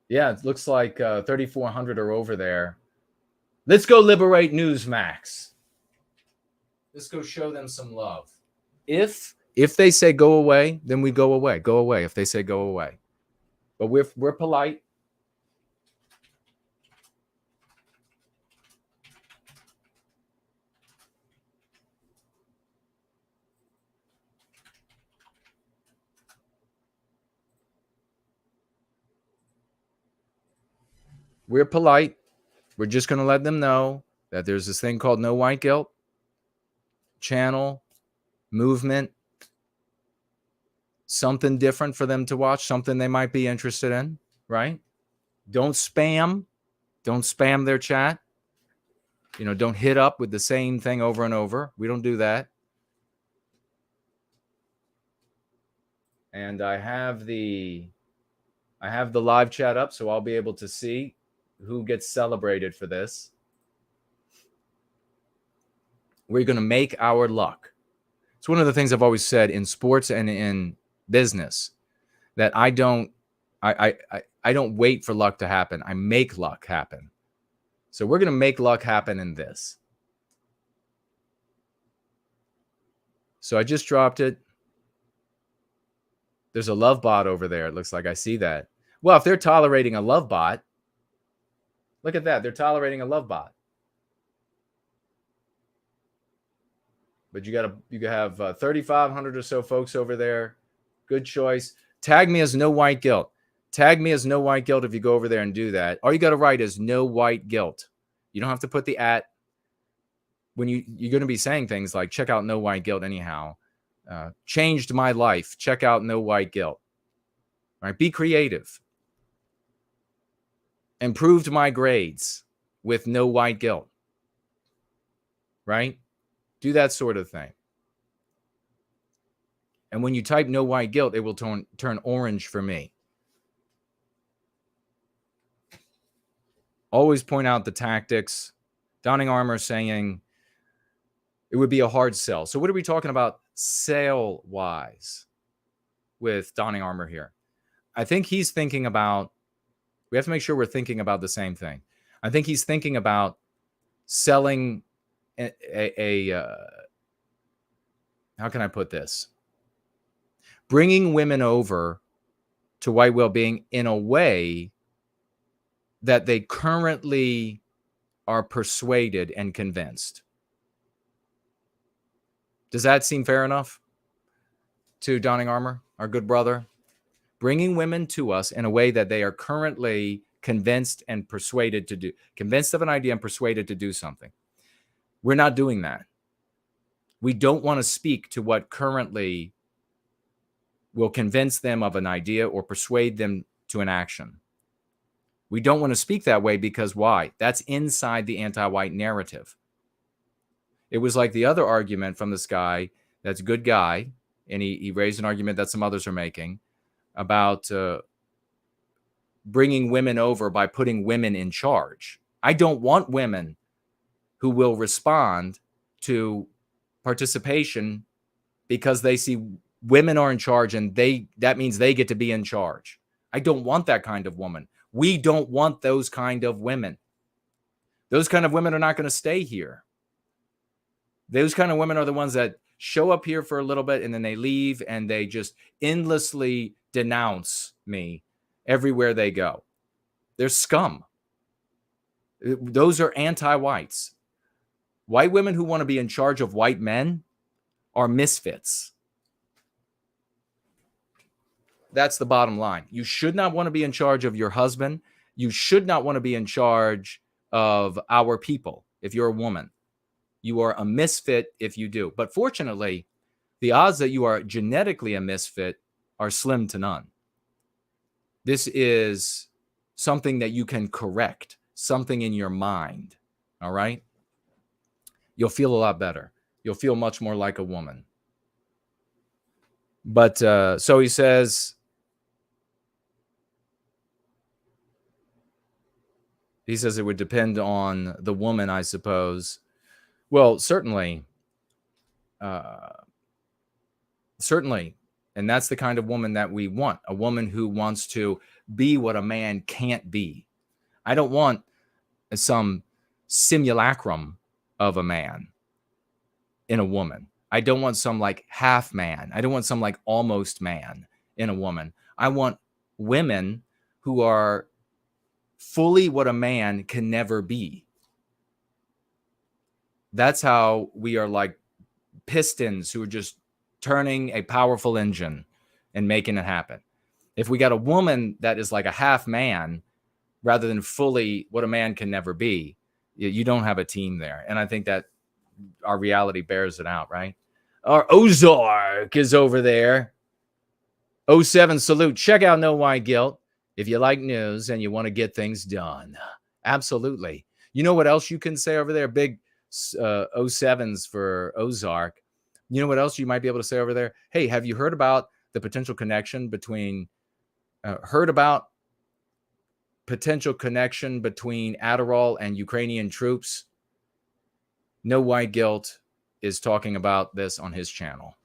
Yeah, it looks like 3,400 are over there. Let's go liberate Newsmax. Let's go show them some love. If they say go away, then we go away. Go away if they say go away. But we're polite. We're polite. We're just going to let them know that there's this thing called No White Guilt channel, movement, something different for them to watch, something they might be interested in, right? Don't spam their chat. Don't hit up with the same thing over and over. We don't do that. And I have the live chat up, so I'll be able to see who gets celebrated for this. We're going to make our luck. It's one of the things I've always said in sports and in business, that I don't wait for luck to happen. I make luck happen. So we're going to make luck happen in this. So I just dropped it. There's a love bot over there. It looks like I see that. Well, if they're tolerating a love bot, look at that. They're tolerating a love bot. But you have 3,500 or so folks over there. Good choice. Tag me as No White Guilt. Tag me as No White Guilt if you go over there and do that. All you got to write is No White Guilt. You don't have to put the @ when you're going to be saying things like, check out No White Guilt anyhow. Changed my life. Check out No White Guilt. All right? Be creative. Improved my grades with No White Guilt. Right? Do that sort of thing. And when you type No White Guilt, it will turn orange for me. Always point out the tactics. Donning Armour saying it would be a hard sell. So what are we talking about sale-wise with Donning Armour here? I think he's thinking about, we have to make sure we're thinking about the same thing. I think he's thinking about selling how can I put this? Bringing women over to white well-being in a way that they currently are persuaded and convinced. Does that seem fair enough to Donning Armour, our good brother? Bringing women to us in a way that they are currently convinced and persuaded to do, convinced of an idea and persuaded to do something. We're not doing that. We don't want to speak to what currently will convince them of an idea or persuade them to an action. We don't want to speak that way because why? That's inside the anti-white narrative. It was like the other argument from this guy that's a good guy, and he raised an argument that some others are making about bringing women over by putting women in charge. I don't want women who will respond to participation because they see women are in charge and that means they get to be in charge. I don't want that kind of woman. We don't want those kind of women. Those kind of women are not going to stay here. Those kind of women are the ones that show up here for a little bit and then they leave and they just endlessly denounce me everywhere they go. They're scum. Those are anti-whites. White women who want to be in charge of white men are misfits. That's the bottom line. You should not want to be in charge of your husband. You should not want to be in charge of our people if you're a woman. You are a misfit if you do. But fortunately, the odds that you are genetically a misfit are slim to none. This is something that you can correct, something in your mind. All right? You'll feel a lot better. You'll feel much more like a woman. But so he says, it would depend on the woman, I suppose. Well, certainly. Certainly. And that's the kind of woman that we want. A woman who wants to be what a man can't be. I don't want some simulacrum of a man in a woman. I don't want some like half man. I don't want some like almost man in a woman. I want women who are fully what a man can never be. That's how we are like pistons who are just turning a powerful engine and making it happen. If we got a woman that is like a half man rather than fully what a man can never be, you don't have a team there. And I think that our reality bears it out, right? Our Ozark is over there. 07 salute. Check out No Why Guilt if you like news and you want to get things done. Absolutely. You know what else you can say over there? Big 07s for Ozark. You know what else you might be able to say over there? Hey, have you heard about the potential connection between Adderall and Ukrainian troops? No White Guilt is talking about this on his channel.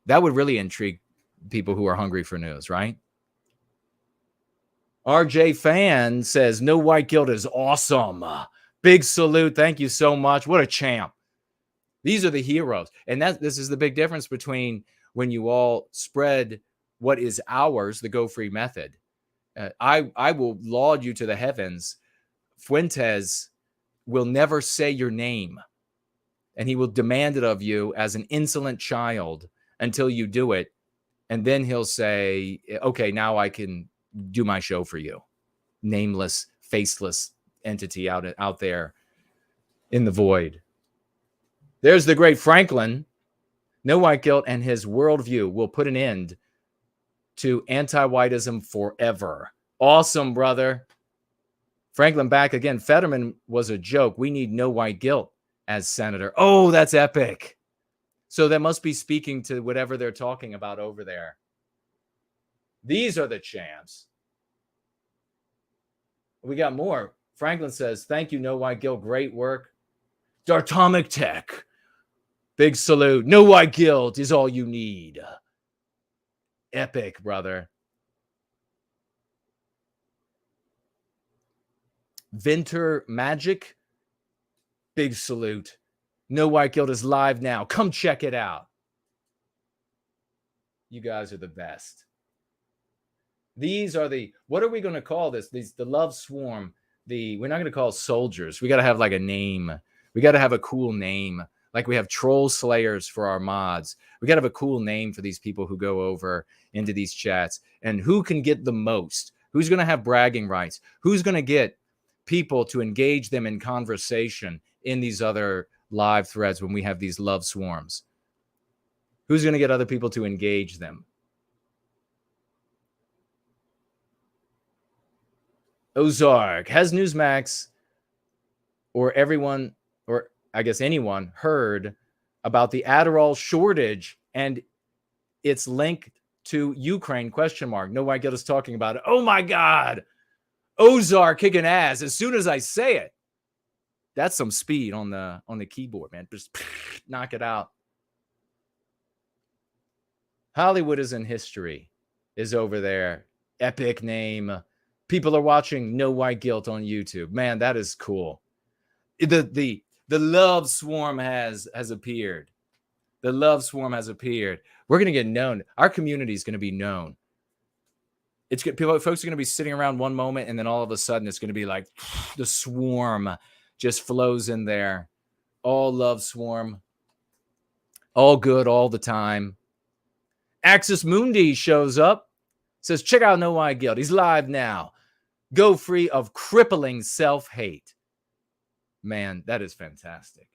That would really intrigue people who are hungry for news, right? RJ Fan says, No White Guilt is awesome. Big salute. Thank you so much. What a champ. These are the heroes. And this is the big difference between when you all spread what is ours, the Go Free method. I will laud you to the heavens. Fuentes will never say your name, and he will demand it of you as an insolent child until you do it. And then he'll say, okay, now I can do my show for you. Nameless, faceless entity out there in the void. There's the great Franklin. No White Guilt and his worldview will put an end to anti-whiteism forever. Awesome, brother. Franklin back again. Fetterman was a joke. We need No White Guilt as senator. Oh, that's epic. So that must be speaking to whatever they're talking about over there. These are the champs. We got more. Franklin says, thank you, No White Guilt. Great work. Dartomic Tech. Big salute. No White Guilt is all you need. Epic, brother. Vinter Magic. Big salute. No White Guilt is live now. Come check it out. You guys are the best. These are the, what are we going to call this? The love swarm. We're not going to call soldiers. We got to have like a name. We got to have a cool name. Like we have troll slayers for our mods. We got to have a cool name for these people who go over into these chats. And who can get the most? Who's going to have bragging rights? Who's going to get people to engage them in conversation in these other live threads when we have these love swarms? Who's going to get other people to engage them? Ozark, has Newsmax or everyone, or I guess anyone, heard about the Adderall shortage and its link to Ukraine, ? No White Guilt is talking about it. Oh my God. Ozark kicking ass as soon as I say it. That's some speed on the keyboard, man. Just knock it out. Hollywood is in history is over there. Epic name. People are watching No White Guilt on YouTube. Man, that is cool. The love swarm has appeared. The love swarm has appeared. We're going to get known. Our community is going to be known. It's good. Folks are going to be sitting around one moment, and then all of a sudden it's going to be like the swarm just flows in there. All love swarm. All good all the time. Axis Mundi shows up. Says, check out No White Guilt. He's live now. Go free of crippling self-hate. Man, that is fantastic.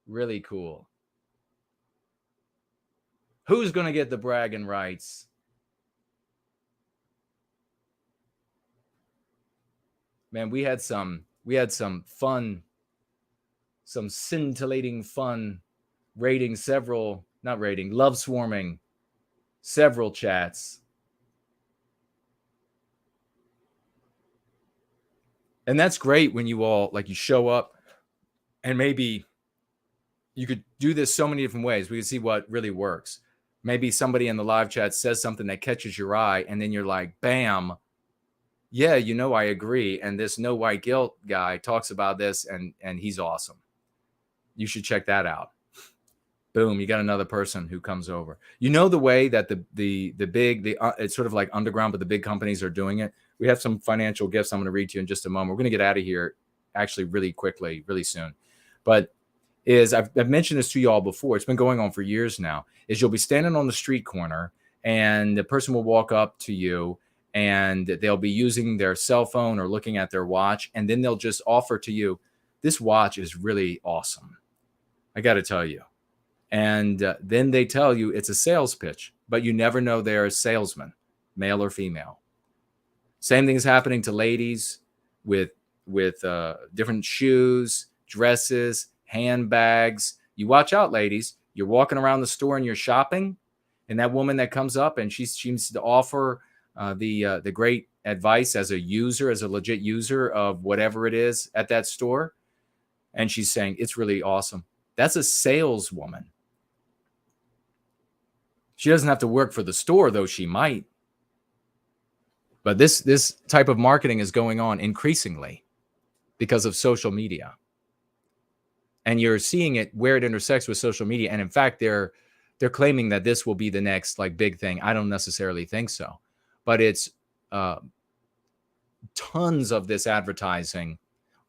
Really cool. Who's going to get the bragging rights? Man, we had some fun, some scintillating fun love swarming several chats. And that's great when you all, like, you show up, and maybe you could do this so many different ways. We can see what really works. Maybe somebody in the live chat says something that catches your eye, and then you're like, bam, yeah, I agree. And this no white guilt guy talks about this, and he's awesome. You should check that out. Boom, you got another person who comes over. The way that it's sort of like underground, but the big companies are doing it. We have some financial gifts I'm going to read to you in just a moment. We're going to get out of here actually really quickly, really soon. But I've mentioned this to you all before. It's been going on for years now. Is you'll be standing on the street corner, and the person will walk up to you, and they'll be using their cell phone or looking at their watch, and then they'll just offer to you, this watch is really awesome, I got to tell you. And then they tell you it's a sales pitch, but you never know they're a salesman, male or female. Same thing is happening to ladies with different shoes, dresses, handbags. You watch out, ladies. You're walking around the store and you're shopping, and that woman that comes up and she seems to offer the great advice as a legit user of whatever it is at that store, and she's saying it's really awesome. That's a saleswoman. She doesn't have to work for the store, though she might. But this type of marketing is going on increasingly because of social media. And you're seeing it where it intersects with social media. And in fact, they're claiming that this will be the next big thing. I don't necessarily think so. But it's tons of this advertising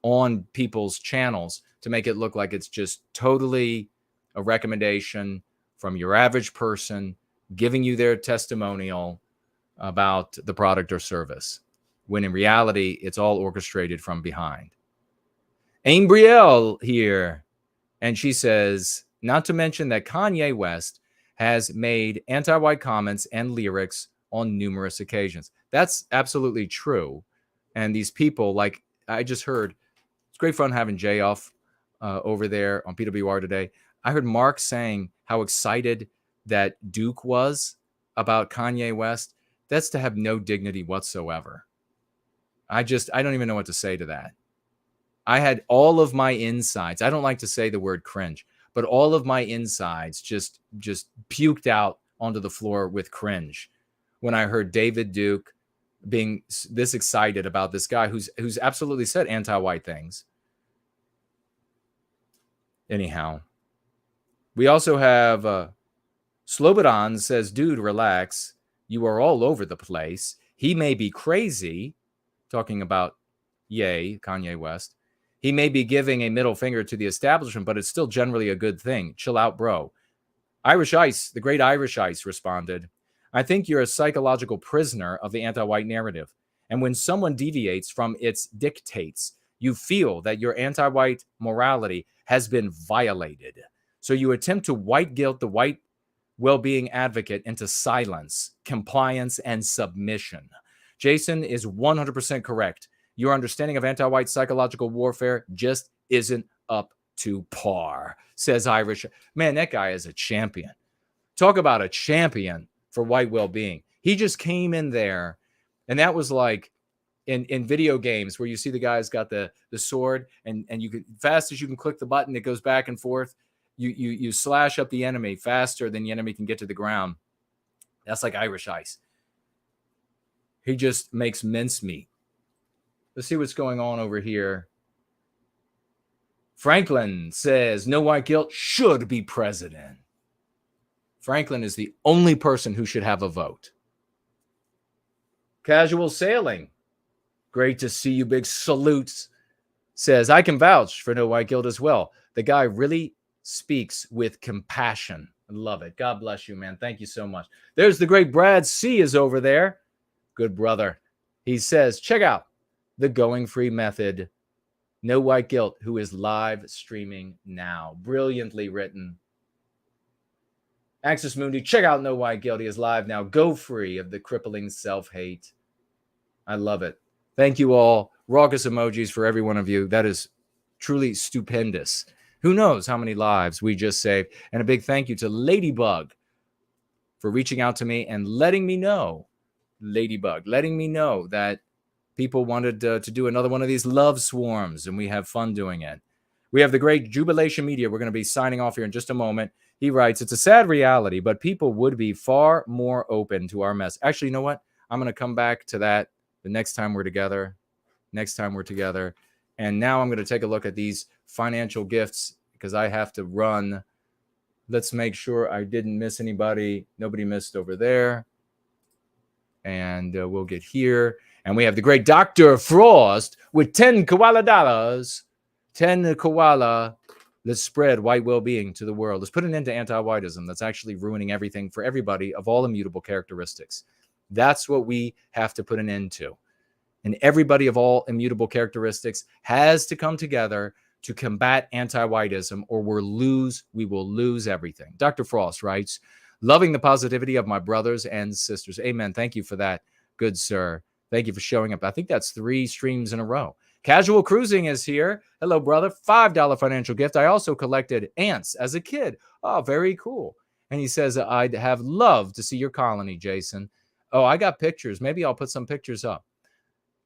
on people's channels to make it look like it's just totally a recommendation from your average person giving you their testimonial about the product or service, when in reality, it's all orchestrated from behind. Ambrielle here, and she says, not to mention that Kanye West has made anti-white comments and lyrics on numerous occasions. That's absolutely true. And these people, like I just heard, it's great fun having Jay off over there on PWR today. I heard Mark saying how excited that Duke was about Kanye West. That's to have no dignity whatsoever. I don't even know what to say to that. I had all of my insides. I don't like to say the word cringe, but all of my insides just puked out onto the floor with cringe when I heard David Duke being this excited about this guy who's absolutely said anti-white things. Anyhow, we also have Slobodan says, dude, relax. You are all over the place. He may be crazy, talking about Kanye West. He may be giving a middle finger to the establishment, but it's still generally a good thing. Chill out, bro. Irish Ice, the great Irish Ice, responded, I think you're a psychological prisoner of the anti-white narrative. And when someone deviates from its dictates, you feel that your anti-white morality has been violated. So you attempt to white guilt the white well-being advocate into silence, compliance, and submission. Jason is 100% correct. Your understanding of anti-white psychological warfare just isn't up to par, says Irish. Man, that guy is a champion. Talk about a champion for white well-being. He just came in there, and that was like in video games where you see the guy's got the sword, and you can, fast as you can click the button, it goes back and forth. You slash up the enemy faster than the enemy can get to the ground. That's like Irish Ice. He just makes mincemeat. Let's see what's going on over here. Franklin says, no white guilt should be president. Franklin is the only person who should have a vote. Casual Sailing. Great to see you, big salutes. Says, I can vouch for no white guilt as well. The guy really speaks with compassion. I love it. God bless you, man. Thank you so much. There's the great Brad C. is over there. Good brother. He says, check out the Going Free Method. No white guilt, who is live streaming now. Brilliantly written. Axis Mundi, check out No White Guilt. He is live now. Go free of the crippling self-hate. I love it. Thank you all. Raucous emojis for every one of you. That is truly stupendous. Who knows how many lives we just saved. And a big thank you to Ladybug for reaching out to me and letting me know, letting me know that people wanted to do another one of these love swarms, and we have fun doing it. We have the great Jubilation Media. We're going to be signing off here in just a moment. He writes, it's a sad reality, but people would be far more open to our mess. Actually, you know what? I'm going to come back to that the next time we're together. And now I'm going to take a look at these financial gifts because I have to run. Let's make sure I didn't miss anybody. Nobody missed over there. And we'll get here. And we have the great Dr. Frost with 10 koala dollars. 10 koala. Let's spread white well-being to the world. Let's put an end to anti-whiteism that's actually ruining everything for everybody of all immutable characteristics. That's what we have to put an end to. And everybody of all immutable characteristics has to come together to combat anti-whiteism, or we will lose everything. Dr. Frost writes, loving the positivity of my brothers and sisters. Amen. Thank you for that, good sir. Thank you for showing up. I think that's 3 streams in a row. Casual Cruising is here. Hello, brother. $5 financial gift. I also collected ants as a kid. Oh, very cool. And he says, I'd have loved to see your colony, Jason. Oh, I got pictures. Maybe I'll put some pictures up.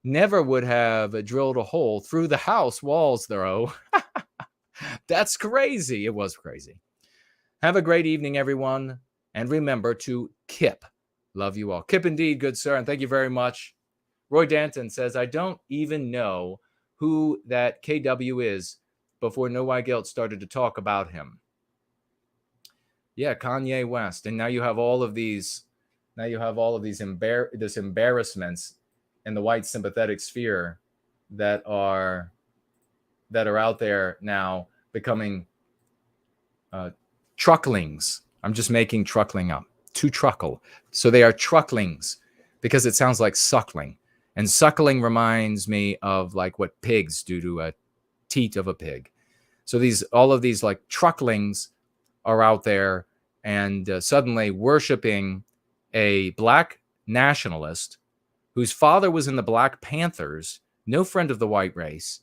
Never would have drilled a hole through the house walls, though. That's crazy. It was crazy. Have a great evening, everyone. And remember to kip. Love you all. Kip indeed, good sir. And thank you very much. Roy Danton says, I don't even know who that KW is before No White Guilt started to talk about him. Yeah, Kanye West. And now you have all of these, this embarrassments in the white sympathetic sphere that are out there now becoming trucklings. I'm just making truckling up. To truckle. So they are trucklings because it sounds like suckling. And suckling reminds me of like what pigs do to a teat of a pig. So all of these like trucklings are out there and suddenly worshiping a black nationalist whose father was in the Black Panthers, no friend of the white race,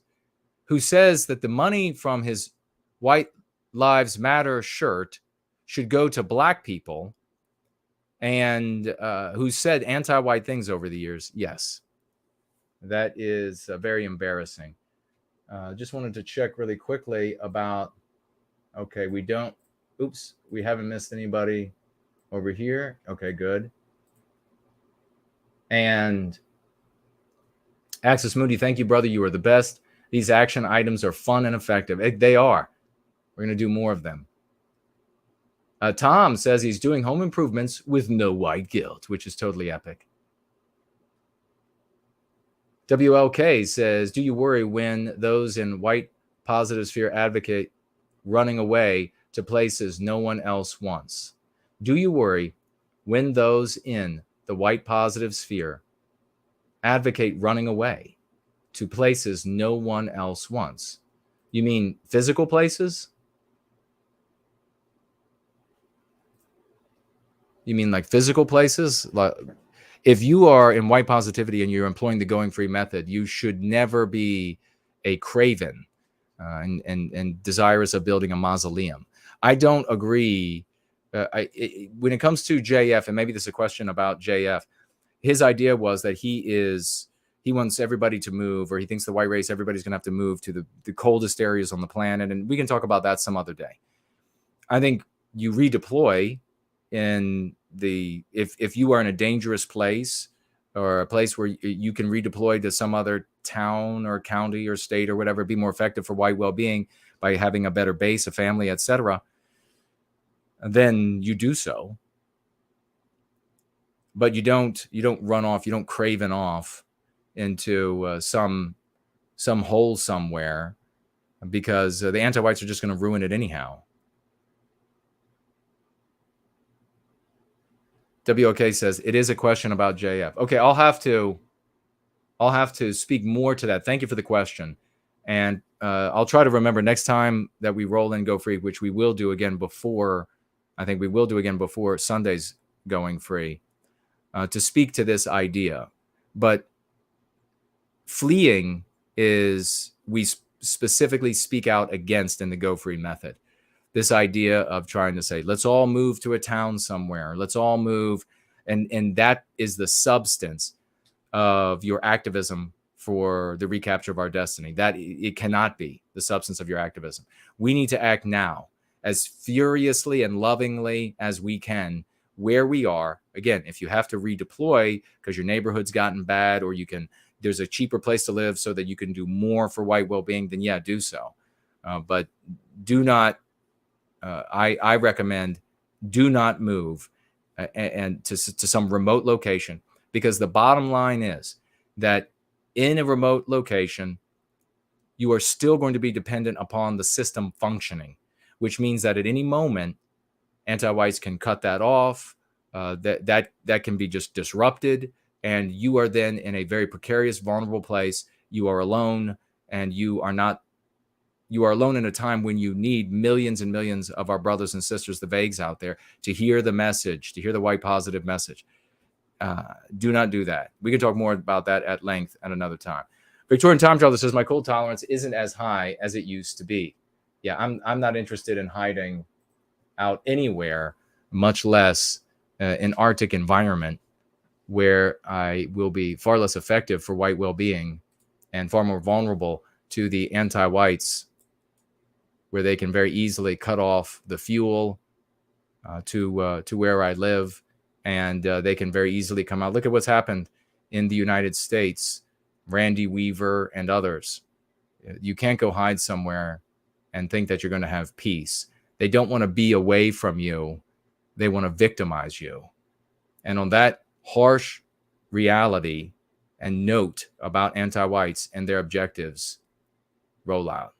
who says that the money from his White Lives Matter shirt should go to black people, and who said anti-white things over the years. Yes, that is very embarrassing. Just wanted to check really quickly about, okay, we haven't missed anybody over here. Okay, good. And Axis Moody, thank you, brother. You are the best. These action items are fun and effective. They are. We're going to do more of them. Tom says he's doing home improvements with no white guilt, which is totally epic. WLK says, do you worry when those in white positive sphere advocate running away to places no one else wants? Do you worry when those in the white positive sphere advocate running away to places no one else wants? You mean physical places? You mean like physical places? Like, if you are in white positivity and you're employing the going free method, you should never be a craven and desirous of building a mausoleum. I don't agree. When it comes to JF, and maybe this is a question about JF, his idea was that he wants everybody to move, or he thinks the white race, everybody's going to have to move to the coldest areas on the planet. And we can talk about that some other day. I think you redeploy if you are in a dangerous place, or a place where you can redeploy to some other town or county or state or whatever, be more effective for white well-being by having a better base, a family, etc., then you do so. But you don't run off, you don't craven off into some hole somewhere, because the anti-whites are just going to ruin it anyhow. WOK says it is a question about JF. Okay, I'll have to speak more to that. Thank you for the question, and I'll try to remember next time that we roll in Go Free, which we will do again before I think we will do again before Sunday's going free, to speak to this idea. But fleeing is, we specifically speak out against in the Go Free method. This idea of trying to say, let's all move to a town somewhere. Let's all move. And that is the substance of your activism for the recapture of our destiny. That it cannot be the substance of your activism. We need to act now as furiously and lovingly as we can where we are. Again, if you have to redeploy because your neighborhood's gotten bad, or there's a cheaper place to live so that you can do more for white well-being, then yeah, do so. But do not, I recommend, do not move and to some remote location, because the bottom line is that in a remote location, you are still going to be dependent upon the system functioning, which means that at any moment, anti-whites can cut that off. That can be just disrupted, and you are then in a very precarious, vulnerable place. You are alone, and you are alone in a time when you need millions and millions of our brothers and sisters, the vagues out there, to hear the message, to hear the white positive message. Do not do that. We can talk more about that at length at another time. Victorian Time Traveler says, my cold tolerance isn't as high as it used to be. Yeah, I'm not interested in hiding out anywhere, much less an Arctic environment where I will be far less effective for white well-being and far more vulnerable to the anti-whites, where they can very easily cut off the fuel to where I live, and they can very easily come out. Look at what's happened in the United States, Randy Weaver and others. You can't go hide somewhere and think that you're going to have peace. They don't want to be away from you. They want to victimize you. And on that harsh reality and note about anti-whites and their objectives, roll out.